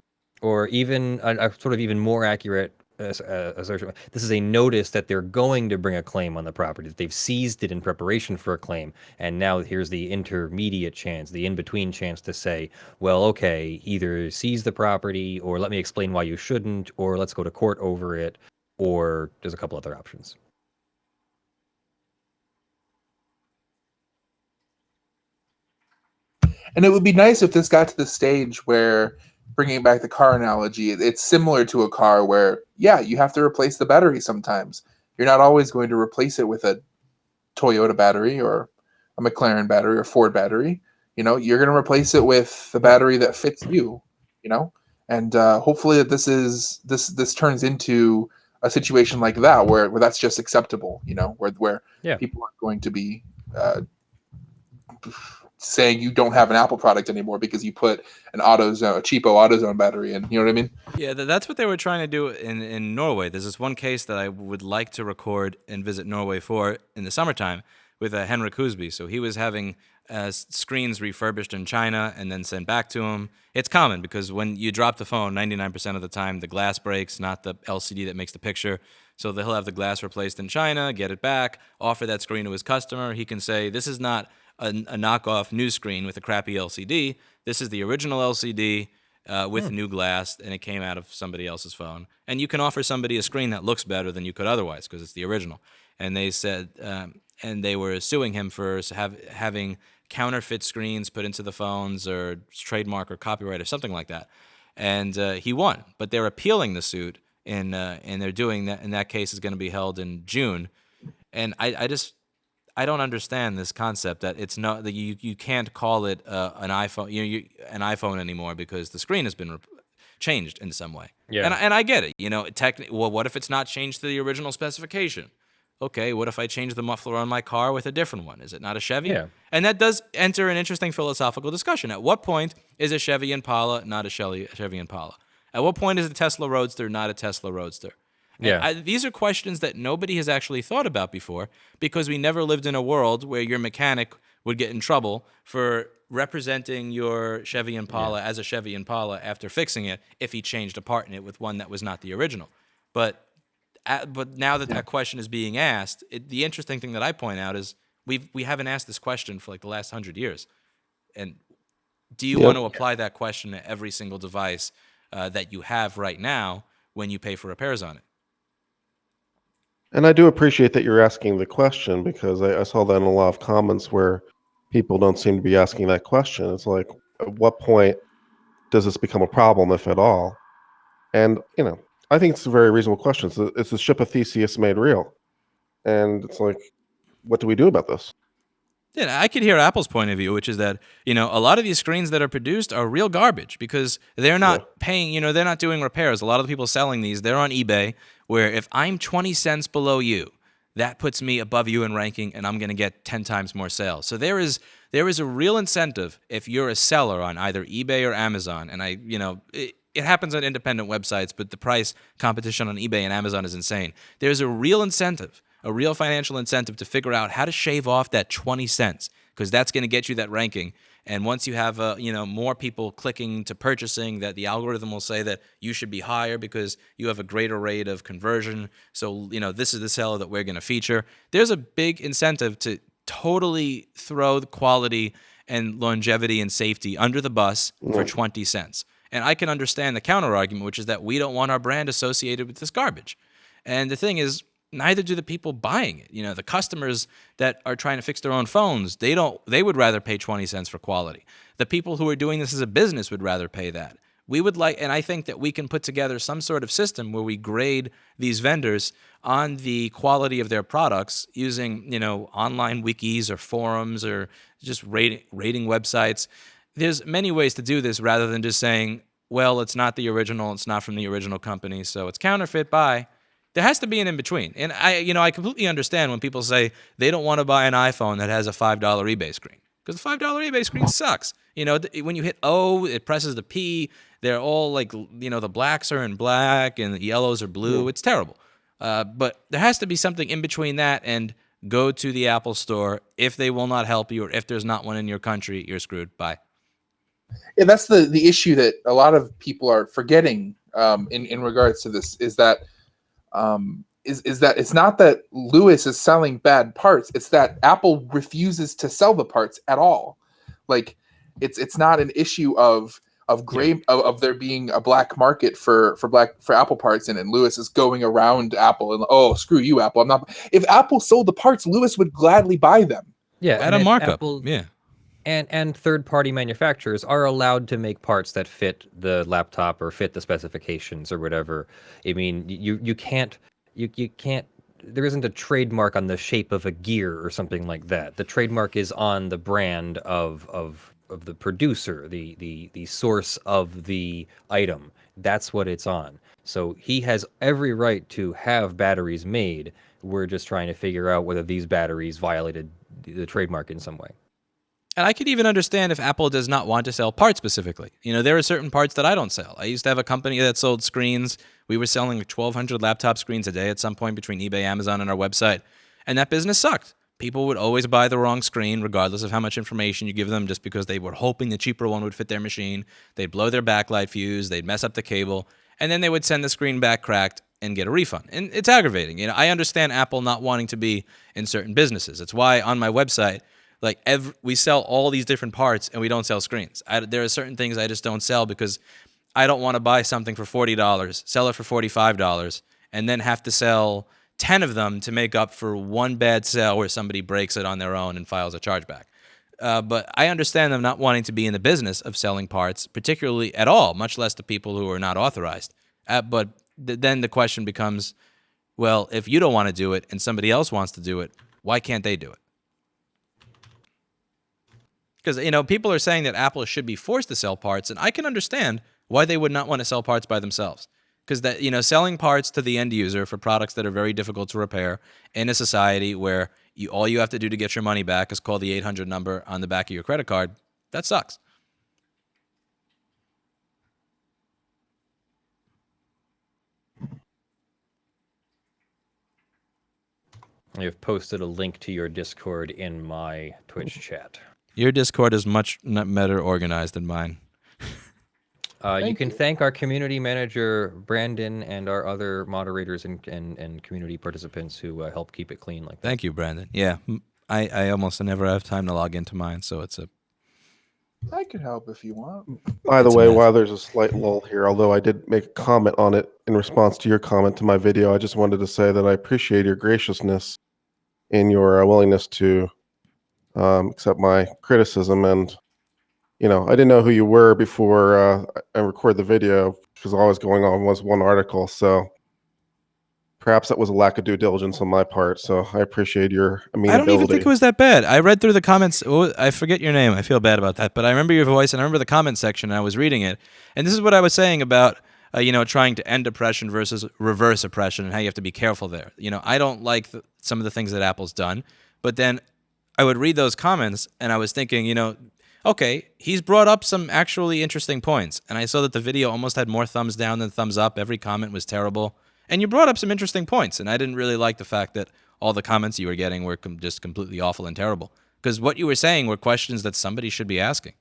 Or even a sort of even more accurate assertion. This is a notice that they're going to bring a claim on the property. That they've seized it in preparation for a claim, and now here's the intermediate chance, the in-between chance to say, well, okay, either seize the property, or let me explain why you shouldn't, or let's go to court over it, or there's a couple other options. And it would be nice if this got to the stage where, bringing back the car analogy, it's similar to a car where, yeah, you have to replace the battery sometimes. You're not always going to replace it with a Toyota battery or a McLaren battery or Ford battery. You're going to replace it with the battery that fits you. And hopefully that this turns into a situation like that where that's just acceptable. Where Yeah. people aren't going to be saying you don't have an Apple product anymore because you put a cheapo AutoZone battery in. You know what I mean? Yeah, that's what they were trying to do in Norway. There's this one case that I would like to record and visit Norway for in the summertime with Henrik Husby. So he was having screens refurbished in China and then sent back to him. It's common because when you drop the phone, 99% of the time the glass breaks, not the LCD that makes the picture. So he'll have the glass replaced in China, get it back, offer that screen to his customer. He can say, this is not a knockoff new screen with a crappy LCD. This is the original LCD with new glass, and it came out of somebody else's phone. And you can offer somebody a screen that looks better than you could otherwise because it's the original. And they said, and they were suing him for having counterfeit screens put into the phones or trademark or copyright or something like that. And he won, but they're appealing the suit, and they're doing that. And that case is going to be held in June. And I don't understand this concept that it's not that you can't call it an iPhone an iPhone anymore because the screen has been changed in some way. Yeah. And I get it. Well, what if it's not changed to the original specification? Okay, what if I change the muffler on my car with a different one? Is it not a Chevy? Yeah. And that does enter an interesting philosophical discussion. At what point is a Chevy Impala not a Chevy Impala? At what point is a Tesla Roadster not a Tesla Roadster? Yeah. These are questions that nobody has actually thought about before because we never lived in a world where your mechanic would get in trouble for representing your Chevy Impala as a Chevy Impala after fixing it if he changed a part in it with one that was not the original. But now that question is being asked, the interesting thing that I point out is we haven't asked this question for like the last 100 years. And do you want to apply that question to every single device that you have right now when you pay for repairs on it? And I do appreciate that you're asking the question because I saw that in a lot of comments where people don't seem to be asking that question. It's like, at what point does this become a problem, if at all? And, I think it's a very reasonable question. It's the ship of Theseus made real. And it's like, what do we do about this? Yeah, I could hear Apple's point of view, which is that, a lot of these screens that are produced are real garbage because they're not paying, they're not doing repairs. A lot of the people selling these, they're on eBay, where if I'm 20 cents below you, that puts me above you in ranking and I'm going to get 10 times more sales. So there is a real incentive if you're a seller on either eBay or Amazon, and it happens on independent websites, but the price competition on eBay and Amazon is insane. There's a real incentive, a real financial incentive to figure out how to shave off that 20 cents because that's going to get you that ranking. And once you have more people clicking to purchasing, that the algorithm will say that you should be higher because you have a greater rate of conversion. So, this is the seller that we're going to feature. There's a big incentive to totally throw the quality and longevity and safety under the bus for 20 cents. And I can understand the counter argument, which is that we don't want our brand associated with this garbage. And the thing is, neither do the people buying it. The customers that are trying to fix their own phones, they would rather pay 20 cents for quality. The people who are doing this as a business would rather pay that. We would like, and I think that we can put together some sort of system where we grade these vendors on the quality of their products using, online wikis or forums or just rating websites. There's many ways to do this rather than just saying, well, it's not the original, it's not from the original company, so it's counterfeit by. There has to be an in between. And I completely understand when people say they don't want to buy an iPhone that has a $5 eBay screen, because the $5 eBay screen sucks. When you hit O, it presses the P. They're all like, the blacks are in black and the yellows are blue. It's terrible. But there has to be something in between that and go to the Apple store. If they will not help you or if there's not one in your country, you're screwed. Bye. Yeah, that's the issue that a lot of people are forgetting in regards to this is that it's not that Lewis is selling bad parts. It's that Apple refuses to sell the parts at all. Like it's not an issue of there being a black market for Apple parts, and Lewis is going around Apple and, oh, screw you, Apple. I'm not. If Apple sold the parts, Lewis would gladly buy them. Yeah, at a markup. Apple, yeah. And third-party manufacturers are allowed to make parts that fit the laptop or fit the specifications or whatever. I mean, you can't. There isn't a trademark on the shape of a gear or something like that. The trademark is on the brand of the producer, the source of the item. That's what it's on. So he has every right to have batteries made. We're just trying to figure out whether these batteries violated the trademark in some way. And I could even understand if Apple does not want to sell parts specifically. There are certain parts that I don't sell. I used to have a company that sold screens. We were selling 1,200 laptop screens a day at some point between eBay, Amazon, and our website. And that business sucked. People would always buy the wrong screen, regardless of how much information you give them, just because they were hoping the cheaper one would fit their machine. They'd blow their backlight fuse. They'd mess up the cable. And then they would send the screen back cracked and get a refund. And it's aggravating. I understand Apple not wanting to be in certain businesses. It's why on my website, we sell all these different parts and we don't sell screens. There are certain things I just don't sell because I don't want to buy something for $40, sell it for $45, and then have to sell 10 of them to make up for one bad sale where somebody breaks it on their own and files a chargeback. But I understand them not wanting to be in the business of selling parts, particularly at all, much less to people who are not authorized. But then the question becomes, well, if you don't want to do it and somebody else wants to do it, why can't they do it? Because, people are saying that Apple should be forced to sell parts, and I can understand why they would not want to sell parts by themselves. Because selling parts to the end user for products that are very difficult to repair in a society where all you have to do to get your money back is call the 800 number on the back of your credit card, that sucks. I have posted a link to your Discord in my Twitch chat. Your Discord is much better organized than mine. You can thank our community manager, Brandon, and our other moderators and community participants who help keep it clean like that. Thank you, Brandon. Yeah, I almost never have time to log into mine, so it's a... I could help if you want. By the way, while there's a slight lull here, although I did make a comment on it in response to your comment to my video, I just wanted to say that I appreciate your graciousness and your willingness to accept my criticism. And, I didn't know who you were before I recorded the video because all I was going on was one article. So perhaps that was a lack of due diligence on my part. So I appreciate your amenability. I don't even think it was that bad. I read through the comments. I forget your name. I feel bad about that. But I remember your voice and I remember the comment section and I was reading it. And this is what I was saying about, trying to end oppression versus reverse oppression and how you have to be careful there. I don't like some of the things that Apple's done. But then I would read those comments and I was thinking, okay, he's brought up some actually interesting points. And I saw that the video almost had more thumbs down than thumbs up. Every comment was terrible. And you brought up some interesting points. And I didn't really like the fact that all the comments you were getting were just completely awful and terrible. Because what you were saying were questions that somebody should be asking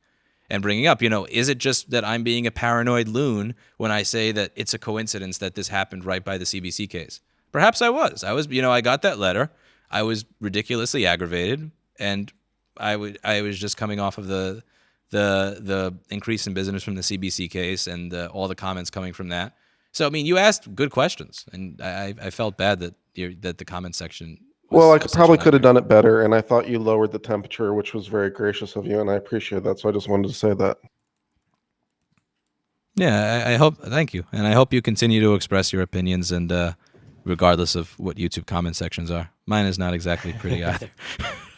and bringing up. Is it just that I'm being a paranoid loon when I say that it's a coincidence that this happened right by the CBC case? Perhaps I was. I got that letter. I was ridiculously aggravated. And I was just coming off of the increase in business from the CBC case and all the comments coming from that. So you asked good questions, and I felt bad that the comment section. Well, I probably could have done it better, and I thought you lowered the temperature, which was very gracious of you, and I appreciate that. So I just wanted to say that. Yeah, I hope. Thank you, and I hope you continue to express your opinions, and regardless of what YouTube comment sections are. Mine is not exactly pretty either.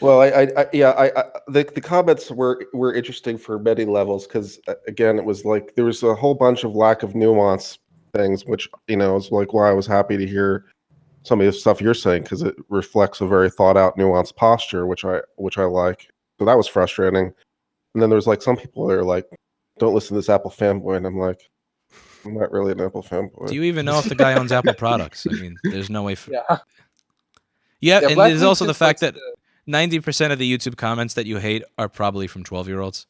Well, the comments were interesting for many levels because again, it was like there was a whole bunch of lack of nuance things, which is like why I was happy to hear some of the stuff you're saying because it reflects a very thought out, nuanced posture, which I like. So that was frustrating. And then there was like some people that are like, "Don't listen to this Apple fanboy," and I'm like, I'm not really an Apple fanboy. Do you even know if the guy owns Apple products? I mean, there's no way. Yeah. Yeah, Yeah, and Black there's Link also the just fact likes that 90% of the YouTube comments that you hate are probably from 12-year-olds.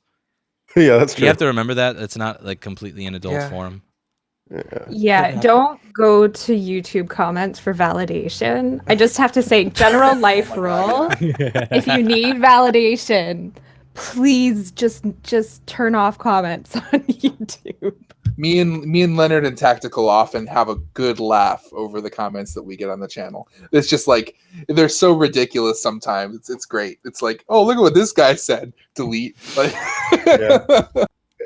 Yeah, that's true. You have to remember that. It's not like completely an adult Yeah. forum. Yeah, don't go to YouTube comments for validation. I just have to say, general life rule. If you need validation, please just turn off comments on YouTube. Me and Leonard and Tactical often have a good laugh over the comments that we get on the channel. It's just like they're so ridiculous sometimes. It's great. It's like, oh, look at what this guy said. Delete. Like,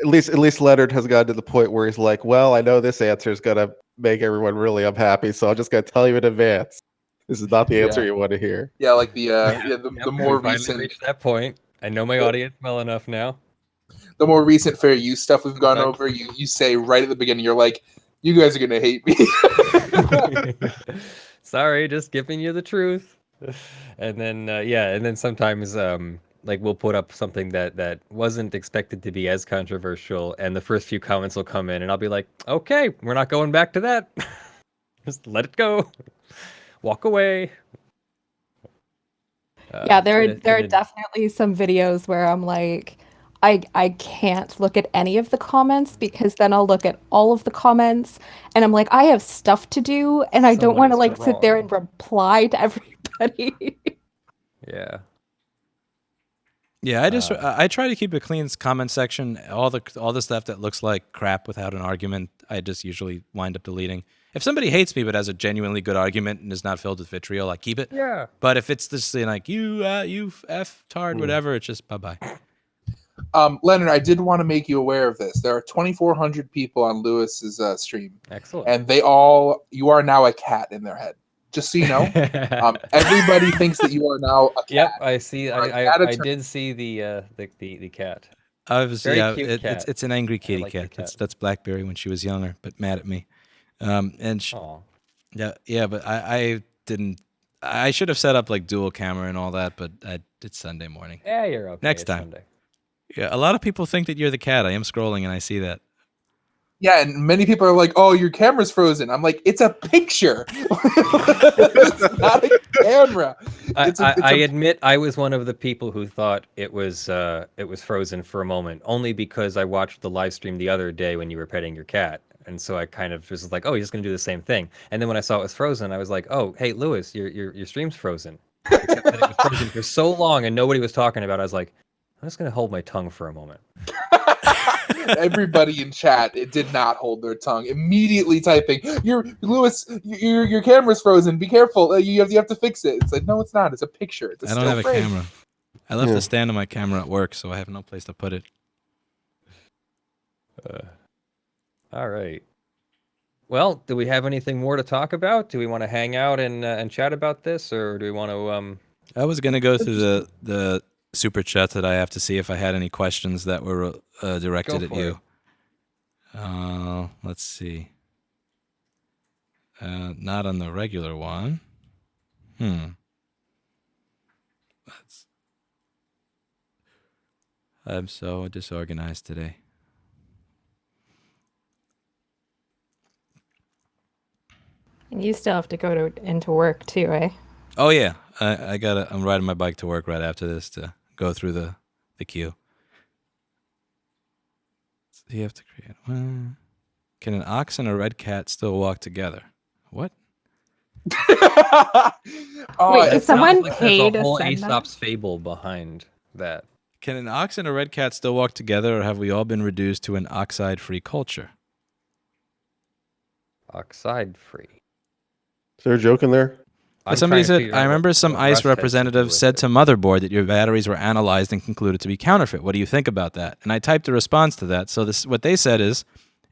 At least Leonard has gotten to the point where he's like, well, I know this answer is gonna make everyone really unhappy, so I'm just gonna tell you in advance. This is not the answer you want to hear. yeah, like the more we finally recent reached that point. I know my audience well enough now. the more recent fair use stuff we've gone over, you say right at the beginning, you're like, you guys are gonna hate me. Sorry, just giving you the truth. And then sometimes like we'll put up something that wasn't expected to be as controversial, and the first few comments will come in, and I'll be like, okay, we're not going back to that. Just let it go. Walk away. Yeah, there are definitely some videos where I'm like, I can't look at any of the comments because then I'll look at all of the comments and I'm like, I have stuff to do and I don't want to like sit there and reply to everybody. Yeah. Yeah, I try to keep a clean comment section. All the stuff that looks like crap without an argument, I just usually wind up deleting. If somebody hates me but has a genuinely good argument and is not filled with vitriol, I keep it. Yeah. But if it's just like you f tard whatever, it's just bye. Leonard, I did want to make you aware of this. There are 2,400 people on Lewis's stream. Excellent. And you are now a cat in their head. Just so you know, everybody thinks that you are now a cat. Yep, I see. I did see the cat. Obviously, Very cute cat. It's an angry kitty like the cat. cat. That's Blackberry when she was younger, but mad at me. But I didn't. I should have set up like dual camera and all that, but it's Sunday morning. Yeah, you're okay. Next time. Sunday. Yeah, a lot of people think that you're the cat. I am scrolling and I see that. Yeah, and many people are like, "Oh, your camera's frozen." I'm like, "It's a picture. It's not a camera." I admit I was one of the people who thought it was frozen for a moment, only because I watched the live stream the other day when you were petting your cat, and so I kind of was like, "Oh, he's just gonna do the same thing." And then when I saw it was frozen, I was like, "Oh, hey, Lewis, your stream's frozen." Except that it was frozen for so long and nobody was talking about it. I was like, I'm just gonna hold my tongue for a moment. Everybody in chat, it did not hold their tongue. Immediately typing, Lewis, your camera's frozen. Be careful. You have to fix it." It's like, no, it's not. It's a picture. I don't have a camera. I left the stand of my camera at work, so I have no place to put it. All right. Well, do we have anything more to talk about? Do we want to hang out and chat about this, or do we want to? I was gonna go through the super chat that I have to see if I had any questions that were directed at you. Let's see. Not on the regular one. I'm so disorganized today. And you still have to go into work too, eh? Oh yeah, I'm riding my bike to work right after this to go through the queue. So you have to create one. Can an ox and a red cat still walk together? What? Wait, is someone like paid there's a to whole send that? Aesop's fable behind that. Can an ox and a red cat still walk together, or have we all been reduced to an oxide-free culture? Oxide-free. Is there a joke in there? Somebody said, I remember some ICE representative said to Motherboard that your batteries were analyzed and concluded to be counterfeit. What do you think about that? And I typed a response to that. So what they said is,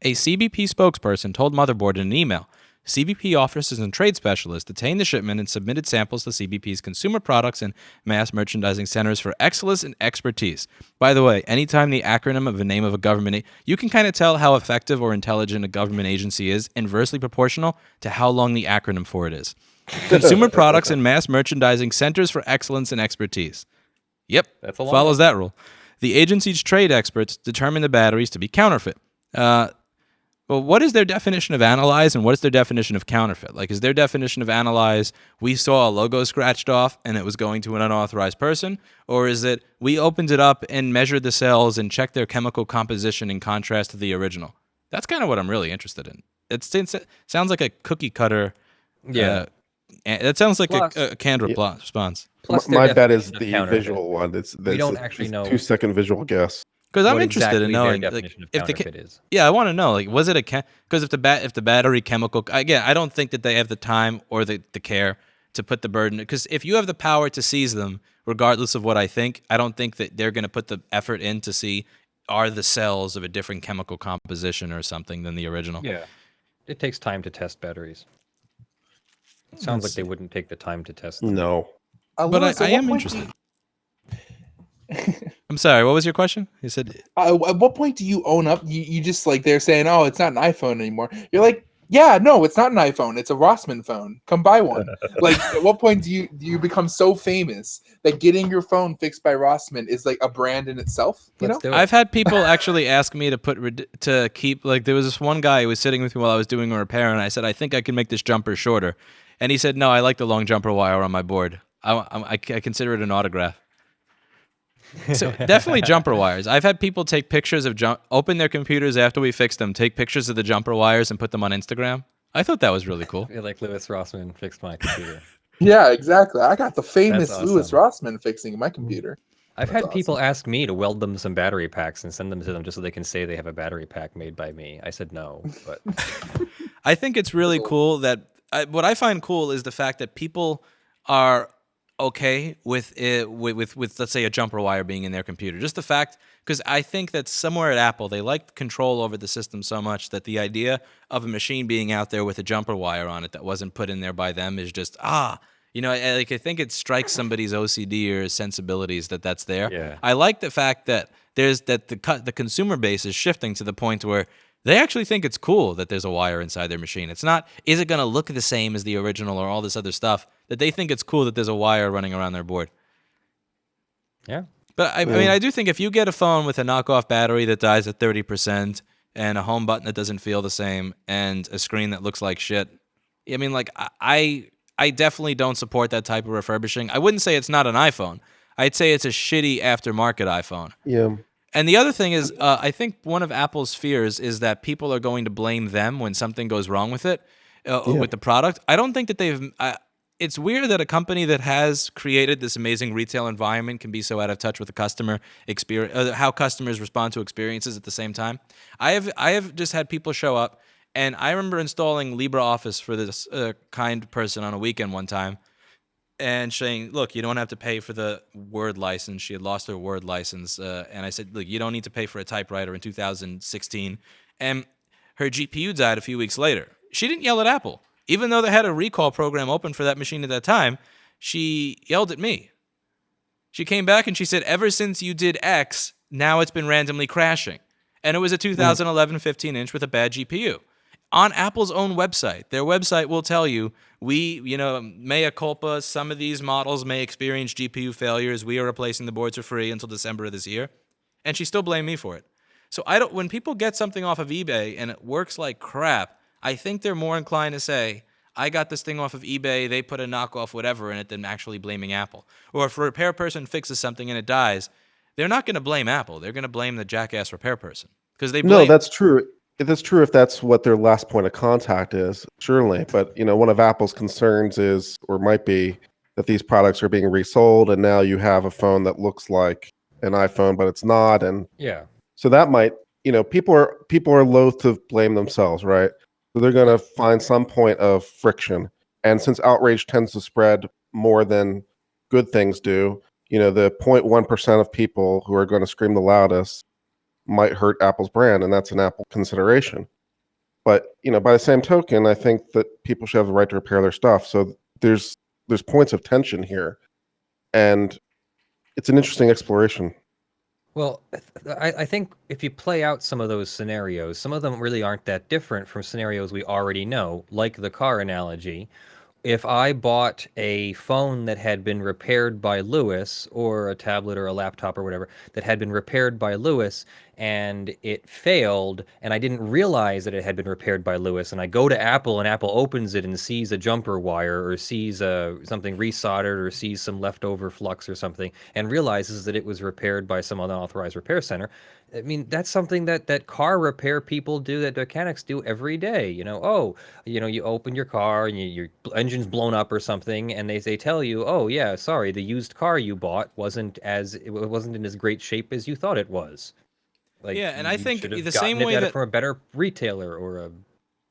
A CBP spokesperson told Motherboard in an email, CBP officers and trade specialists detained the shipment and submitted samples to CBP's Consumer Products and Mass Merchandising Centers for Excellence and Expertise. By the way, anytime the acronym of a name of a government, you can kind of tell how effective or intelligent a government agency is, inversely proportional to how long the acronym for it is. Consumer Products and Mass Merchandising Centers for Excellence and Expertise. Yep, That's a long follows one. that rule. The agency's trade experts determined the batteries to be counterfeit. Well, what is their definition of analyze and what is their definition of counterfeit? Like, is their definition of analyze, we saw a logo scratched off and it was going to an unauthorized person? Or is it, we opened it up and measured the cells and checked their chemical composition in contrast to the original? That's kind of what I'm really interested in. It sounds like a cookie cutter. Yeah. It sounds like Plus- a canned response. Plus their My bet is definition of the counterfeit. visual one. It's don't actually know 2-second visual guess. Because I'm what interested exactly in their knowing, like, definition of if the counterfeit is. yeah, I want to know, like, was it a because if the battery chemical, again, I don't think that they have the time or the care to put the burden, because if you have the power to seize them, regardless of what I think, I don't think that they're going to put the effort in to see are the cells of a different chemical composition or something than the original. Yeah. It takes time to test batteries. It sounds like they wouldn't take the time to test them. No. But Lewis, I at what am point interested. I'm sorry, what was your question? You said at what point do you own up? You just like they're saying, oh, it's not an iPhone anymore. You're like, yeah, no, it's not an iPhone. It's a Rossmann phone. Come buy one. Like, at what point do you become so famous that getting your phone fixed by Rossmann is like a brand in itself? You Let's know? do it. I've had people actually ask me to keep, like, there was this one guy who was sitting with me while I was doing a repair, and I said, I think I can make this jumper shorter. And he said, no, I like the long jumper wire on my board. I consider it an autograph. So definitely jumper wires. I've had people take pictures of open their computers after we fixed them, take pictures of the jumper wires and put them on Instagram. I thought that was really cool. I feel like Lewis Rossmann fixed my computer. Yeah, exactly. I got the famous That's Louis awesome. Rossmann fixing my computer. I've That's had people ask me to weld them some battery packs and send them to them just so they can say they have a battery pack made by me. I said no, but I think it's really cool that what I find cool is the fact that people are okay with it, with let's say a jumper wire being in their computer. Just the fact, because I think that somewhere at Apple they like control over the system so much that the idea of a machine being out there with a jumper wire on it that wasn't put in there by them is just you know, I think it strikes somebody's OCD or sensibilities that that's there. Yeah. I like the fact that the consumer base is shifting to the point where they actually think it's cool that there's a wire inside their machine. It's not, is it going to look the same as the original or all this other stuff, that they think it's cool that there's a wire running around their board. yeah. But I mean, I do think if you get a phone with a knockoff battery that dies at 30% and a home button that doesn't feel the same and a screen that looks like shit, I mean, like, I definitely don't support that type of refurbishing. I wouldn't say it's not an iPhone. I'd say it's a shitty aftermarket iPhone. Yeah. And the other thing is, I think one of Apple's fears is that people are going to blame them when something goes wrong with it, with the product. I don't think that they've... it's weird that a company that has created this amazing retail environment can be so out of touch with the customer experience, how customers respond to experiences at the same time. I have just had people show up, and I remember installing LibreOffice for this kind person on a weekend one time, and saying, look, you don't have to pay for the Word license. She had lost her Word license. And I said, look, you don't need to pay for a typewriter in 2016. And her GPU died a few weeks later. She didn't yell at Apple. Even though they had a recall program open for that machine at that time, she yelled at me. She came back and she said, ever since you did X, now it's been randomly crashing. And it was a 2011 15-inch with a bad GPU. On Apple's own website, their website will tell you, mea culpa, some of these models may experience GPU failures. We are replacing the boards for free until December of this year. And she still blamed me for it. So when people get something off of eBay and it works like crap, I think they're more inclined to say, I got this thing off of eBay, they put a knockoff whatever in it than actually blaming Apple. Or if a repair person fixes something and it dies, they're not going to blame Apple. They're going to blame the jackass repair person. Because they blame... No, that's true. That's true if that's what their last point of contact is, surely. But, one of Apple's concerns is, or might be, that these products are being resold, and now you have a phone that looks like an iPhone, but it's not. And Yeah. so that might, people are loath to blame themselves, right? So they're going to find some point of friction. And since outrage tends to spread more than good things do, the 0.1% of people who are going to scream the loudest might hurt Apple's brand, and that's an Apple consideration. But by the same token, I think that people should have the right to repair their stuff. So there's points of tension here, and it's an interesting exploration. Well, I think if you play out some of those scenarios, some of them really aren't that different from scenarios we already know, like the car analogy. If I bought a phone that had been repaired by Lewis, or a tablet or a laptop or whatever that had been repaired by Lewis, and it failed, and I didn't realize that it had been repaired by Lewis, and I go to Apple, and Apple opens it and sees a jumper wire, or sees something resoldered, or sees some leftover flux or something, and realizes that it was repaired by some unauthorized repair center. I mean, that's something that car repair people do, that mechanics do every day. You open your car and your engine's blown up or something, and they tell you, oh yeah, sorry, the used car you bought wasn't in as great shape as you thought it was. Like, Yeah, and I you think should have the same gotten way it that from a better retailer, or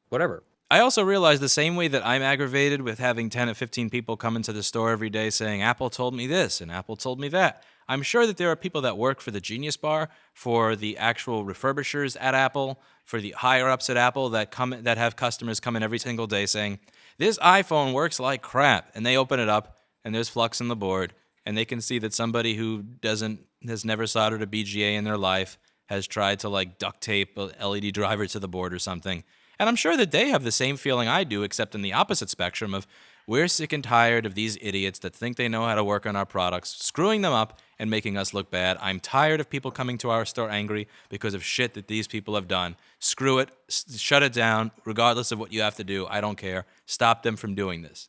whatever. I also realize the same way that I'm aggravated with having 10 or 15 people come into the store every day saying, Apple told me this and Apple told me that. I'm sure that there are people that work for the Genius Bar, for the actual refurbishers at Apple, for the higher ups at Apple that have customers come in every single day saying, this iPhone works like crap. And they open it up and there's flux in the board, and they can see that somebody who has never soldered a BGA in their life has tried to like duct tape a LED driver to the board or something. And I'm sure that they have the same feeling I do, except in the opposite spectrum of, we're sick and tired of these idiots that think they know how to work on our products, screwing them up and making us look bad. I'm tired of people coming to our store angry because of shit that these people have done. Screw it. Shut it down, regardless of what you have to do. I don't care. Stop them from doing this.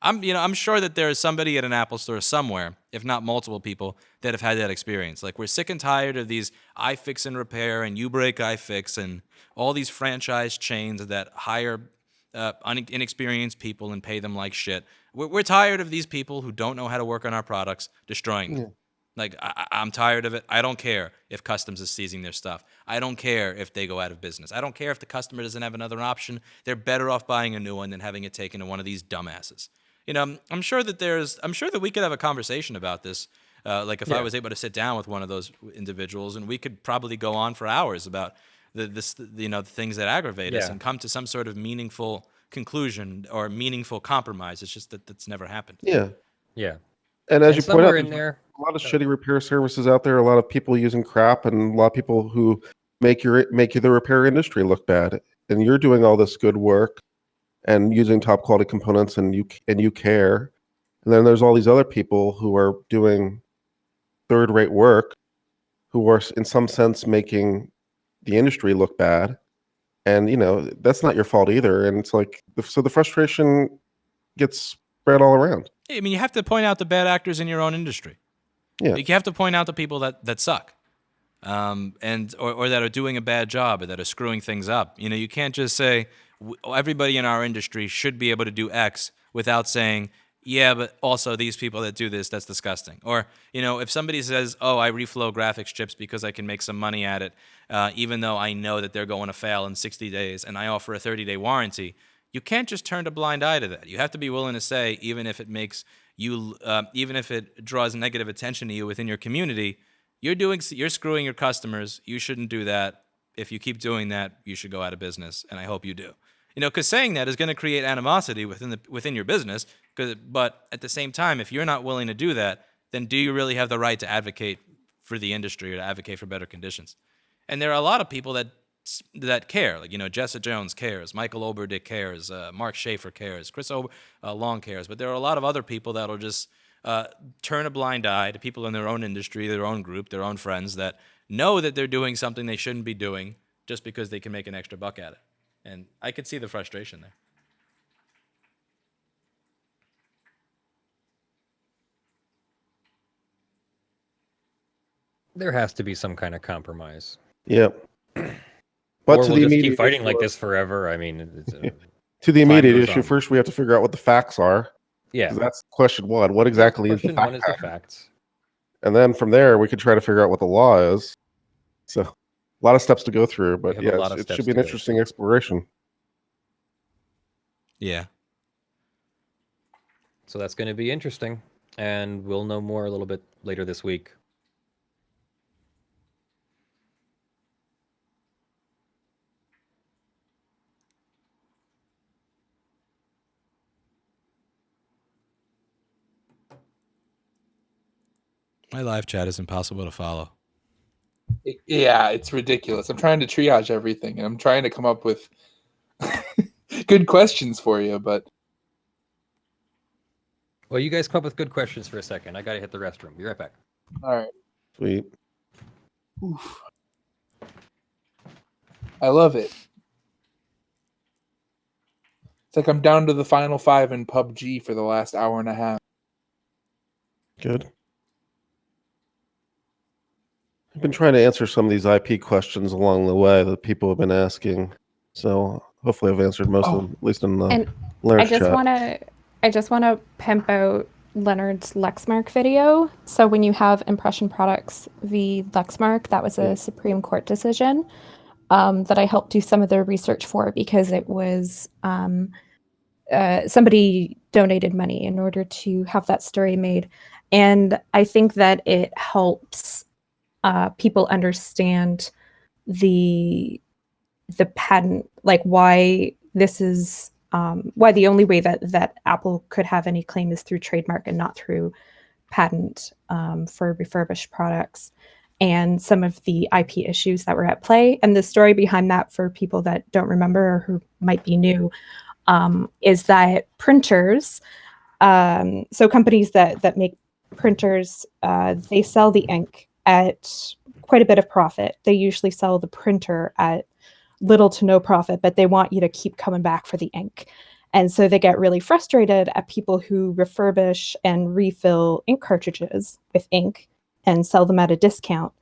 I'm sure that there is somebody at an Apple store somewhere, if not multiple people, that have had that experience. Like, we're sick and tired of these iFix and repair and you break iFix and all these franchise chains that hire inexperienced people and pay them like shit. We're tired of these people who don't know how to work on our products destroying them. Yeah. Like, I'm tired of it. I don't care if Customs is seizing their stuff. I don't care if they go out of business. I don't care if the customer doesn't have another option. They're better off buying a new one than having it taken to one of these dumbasses. I'm sure that we could have a conversation about this. Like, if I was able to sit down with one of those individuals, and we could probably go on for hours about the things that aggravate us, and come to some sort of meaningful conclusion or meaningful compromise. It's just that that's never happened. Yeah. Yeah. And as you point out, somewhere in there's there, a lot of shitty repair services out there, a lot of people using crap, and a lot of people who make you the repair industry look bad. And you're doing all this good work and using top quality components, and you care. And then there's all these other people who are doing third rate work, who are in some sense making the industry look bad. And that's not your fault either. And it's like, so the frustration gets spread all around. I mean, you have to point out the bad actors in your own industry. Yeah. You have to point out the people that suck, or that are doing a bad job, or that are screwing things up. You can't just say everybody in our industry should be able to do X without saying, yeah, but also these people that do this, that's disgusting. Or, if somebody says, oh, I reflow graphics chips because I can make some money at it, even though I know that they're going to fail in 60 days and I offer a 30-day warranty, you can't just turn a blind eye to that. You have to be willing to say, even if it draws negative attention to you within your community, you're screwing your customers. You shouldn't do that. If you keep doing that, you should go out of business, and I hope you do. Because saying that is going to create animosity within your business. But at the same time, if you're not willing to do that, then do you really have the right to advocate for the industry or to advocate for better conditions? And there are a lot of people that care. Like, Jessa Jones cares, Michael Oberdick cares, Mark Schaefer cares, Chris Long cares. But there are a lot of other people that'll just turn a blind eye to people in their own industry, their own group, their own friends that know that they're doing something they shouldn't be doing just because they can make an extra buck at it. And I could see the frustration there. There has to be some kind of compromise. Yep. But Or to we'll the just immediate keep fighting issue like of- this forever. I mean, to the immediate goes issue, on. first we have to figure out what the facts are. yeah. 'Cause that's question one. What exactly is the Question fact one is the pattern? facts. And then from there, we could try to figure out what the law is. So, a lot of steps to go through, but have a yeah, lot of it steps should be an to go interesting through. exploration. Yeah. So that's going to be interesting, and we'll know more a little bit later this week. My live chat is impossible to follow. Yeah, it's ridiculous. I'm trying to triage everything, and I'm trying to come up with good questions for you, but Well, you guys come up with good questions for a second. I gotta hit the restroom. Be right back. all right. Sweet. Oof. I love it. It's like I'm down to the final 5 in PUBG for the last hour and a half. Good. I've been trying to answer some of these IP questions along the way that people have been asking. So hopefully I've answered most of them, at least in the And Leonard's chat. I just wanna pimp out Leonard's Lexmark video. So when you have Impression Products v. Lexmark, that was a Supreme Court decision that I helped do some of the research for because it was somebody donated money in order to have that story made. And I think that it helps people understand the patent, like why this is why the only way that Apple could have any claim is through trademark and not through patent for refurbished products, and some of the IP issues that were at play. And the story behind that, for people that don't remember or who might be new, is that printers, so companies that make printers, they sell the ink at quite a bit of profit. They usually sell the printer at little to no profit, but they want you to keep coming back for the ink. And so they get really frustrated at people who refurbish and refill ink cartridges with ink and sell them at a discount.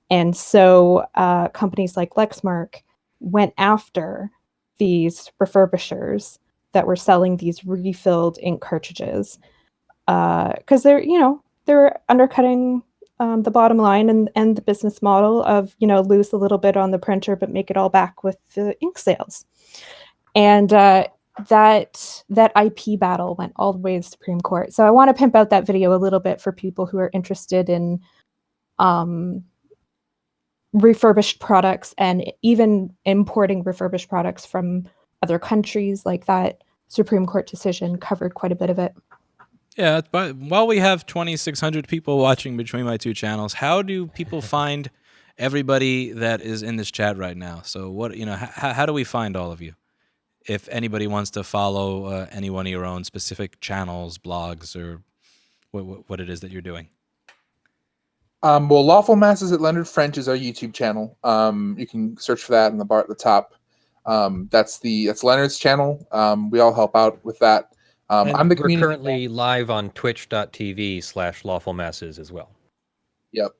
And so companies like Lexmark went after these refurbishers that were selling these refilled ink cartridges because they're undercutting the bottom line and the business model of, lose a little bit on the printer but make it all back with the ink sales. And that IP battle went all the way to the Supreme Court. So I want to pimp out that video a little bit for people who are interested in refurbished products and even importing refurbished products from other countries. Like, that Supreme Court decision covered quite a bit of it. Yeah, but while we have 2,600 people watching between my two channels, how do people find everybody that is in this chat right now? So how do we find all of you? If anybody wants to follow any one of your own specific channels, blogs, or what it is that you're doing. Well, Lawful Masses at Leonard French is our YouTube channel. You can search for that in the bar at the top. That's Leonard's channel. We all help out with that. I'm the community. We're currently live on twitch.tv/lawfulmasses as well. Yep.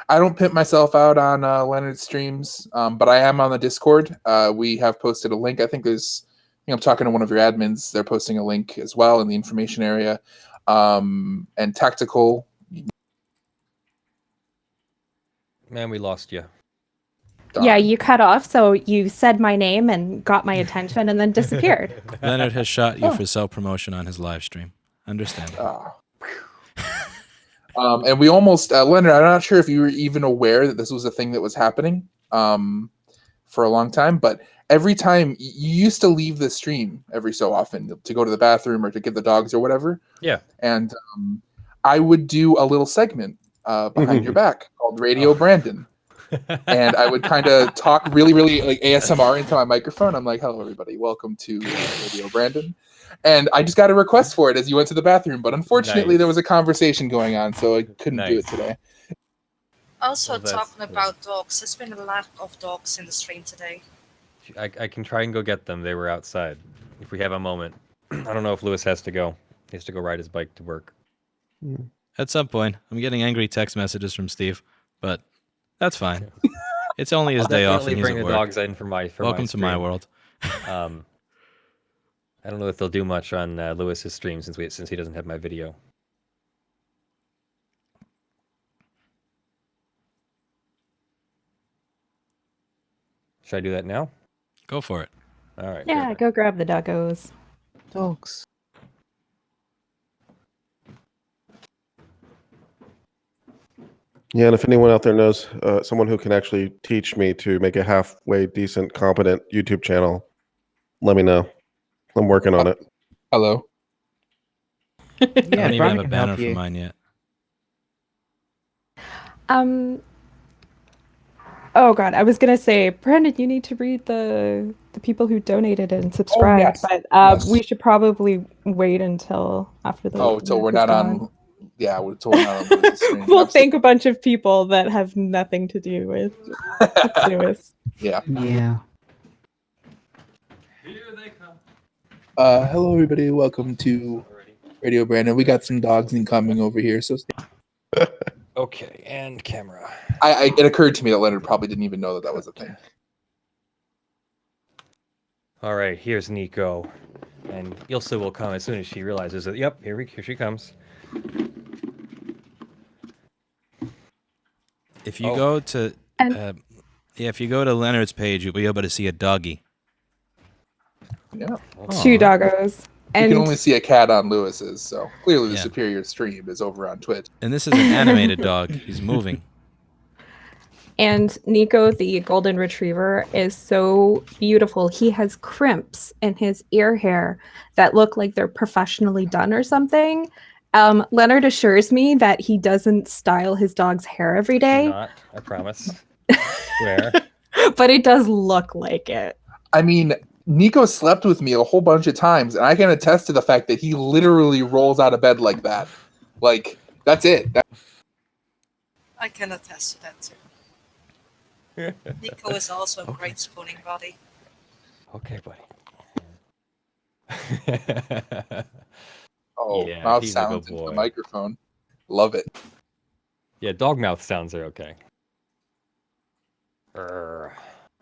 I don't pimp myself out on Leonard's streams, but I am on the Discord. We have posted a link. I think I'm talking to one of your admins. They're posting a link as well in the information area. And Tactical. Man, we lost you. Darn. Yeah, you cut off, so you said my name and got my attention and then disappeared. Leonard has shot you for self-promotion on his live stream. Understand. And we almost, Leonard, I'm not sure if you were even aware that this was a thing that was happening for a long time, but every time you used to leave the stream every so often to go to the bathroom or to get the dogs or whatever. Yeah. And I would do a little segment behind your back called Radio Brandon. And I would kind of talk really, really like ASMR into my microphone. I'm like, hello, everybody. Welcome to Radio Brandon. And I just got a request for it as you went to the bathroom. But unfortunately, there was a conversation going on, so I couldn't do it today. Also, talking about dogs, there's been a lack of dogs in the stream today. I can try and go get them. They were outside. If we have a moment. I don't know if Lewis has to go. He has to go ride his bike to work. At some point, I'm getting angry text messages from Steve, but that's fine. It's only his day off, and he's bring at the work. dogs in for my Welcome to my world. I don't know if they'll do much on Lewis's stream since he doesn't have my video. Should I do that now? Go for it. All right. Yeah, go grab the doggos. Dogs. Yeah, and if anyone out there knows someone who can actually teach me to make a halfway decent, competent YouTube channel, let me know. I'm working on it. Hello. I don't even have a banner for mine yet. Oh God, I was gonna say, Brandon, you need to read the people who donated and subscribed, yes. but Yes. we should probably wait until after the. Oh, till Luke we're is not gone. on. Yeah, till we're not on the stream. We'll thank a bunch of people that have nothing to do with Lewis. Yeah. Yeah. Here they come. Hello, everybody. Welcome to Radio Brandon. We got some dogs incoming over here. So Okay, and camera. it occurred to me that Leonard probably didn't even know that was a thing. All right, here's Nico, and Ilsa will come as soon as she realizes that. Yep, here she comes. If you go to, if you go to Leonard's page, you'll be able to see a doggy. Yeah. Two doggos. You can only see a cat on Lewis's, so clearly the Yeah. superior stream is over on Twitch. And this is an animated dog. He's moving. And Nico, the golden retriever, is so beautiful. He has crimps in his ear hair that look like they're professionally done or something. Leonard assures me that he doesn't style his dog's hair every day. Do not, I promise. Swear. But it does look like it. I mean, Nico slept with me a whole bunch of times, and I can attest to the fact that he literally rolls out of bed like that. Like, that's it. I can attest to that too. Nico is also a great spooning body. Okay, buddy. Oh, Yeah, mouth he's a sounds good into the boy. microphone. Love it. Yeah, dog mouth sounds are okay.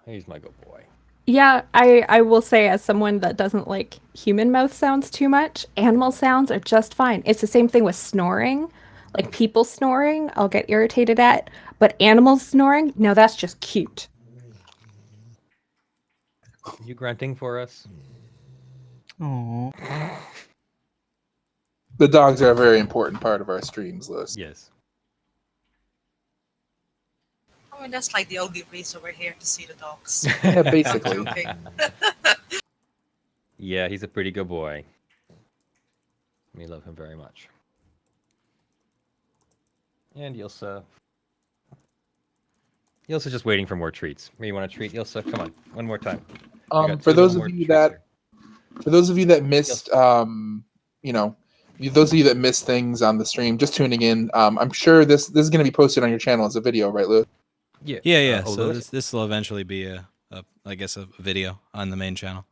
He's my good boy. Yeah, I will say, as someone that doesn't like human mouth sounds too much, animal sounds are just fine. It's the same thing with snoring. Like people snoring, I'll get irritated at, but animals snoring, no, that's just cute. You grunting for us? Aww. The dogs are a very important part of our streams, Lewis. Yes. I mean, that's like the only reason we're here, to see the dogs. Yeah, basically. Joking. Yeah, he's a pretty good boy. We love him very much. And Ilsa. Ilsa's just waiting for more treats. You want a treat, Ilsa? Come on, one more time. For those of you that missed, those of you that missed things on the stream, just tuning in, I'm sure this is going to be posted on your channel as a video, right, Lou? Yeah. So this will eventually be a video on the main channel.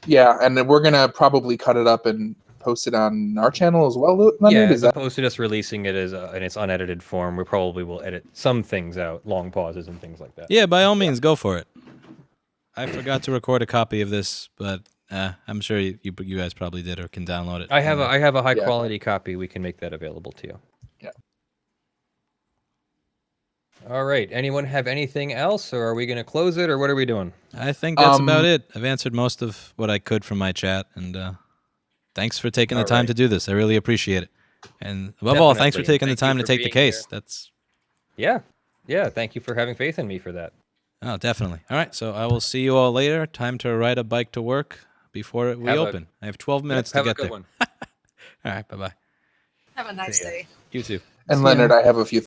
Yeah, and then we're gonna probably cut it up and post it on our channel as well, Leonard? Yeah, Is as that... opposed to just releasing it as in its unedited form, we probably will edit some things out, long pauses and things like that. Yeah, by all means, go for it. I forgot to record a copy of this, but I'm sure you guys probably did or can download it. I have a high quality copy. We can make that available to you. Yeah. All right. Anyone have anything else, or are we going to close it, or what are we doing? I think that's about it. I've answered most of what I could from my chat, and thanks for taking the time to do this. I really appreciate it. And above all, thanks for taking the time to take the case. That's yeah. Thank you for having faith in me for that. Oh, definitely. All right, so I will see you all later. Time to ride a bike to work before we open. I have 12 minutes to get there. All right, bye-bye. Have a nice day. You too. And Leonard, I have a few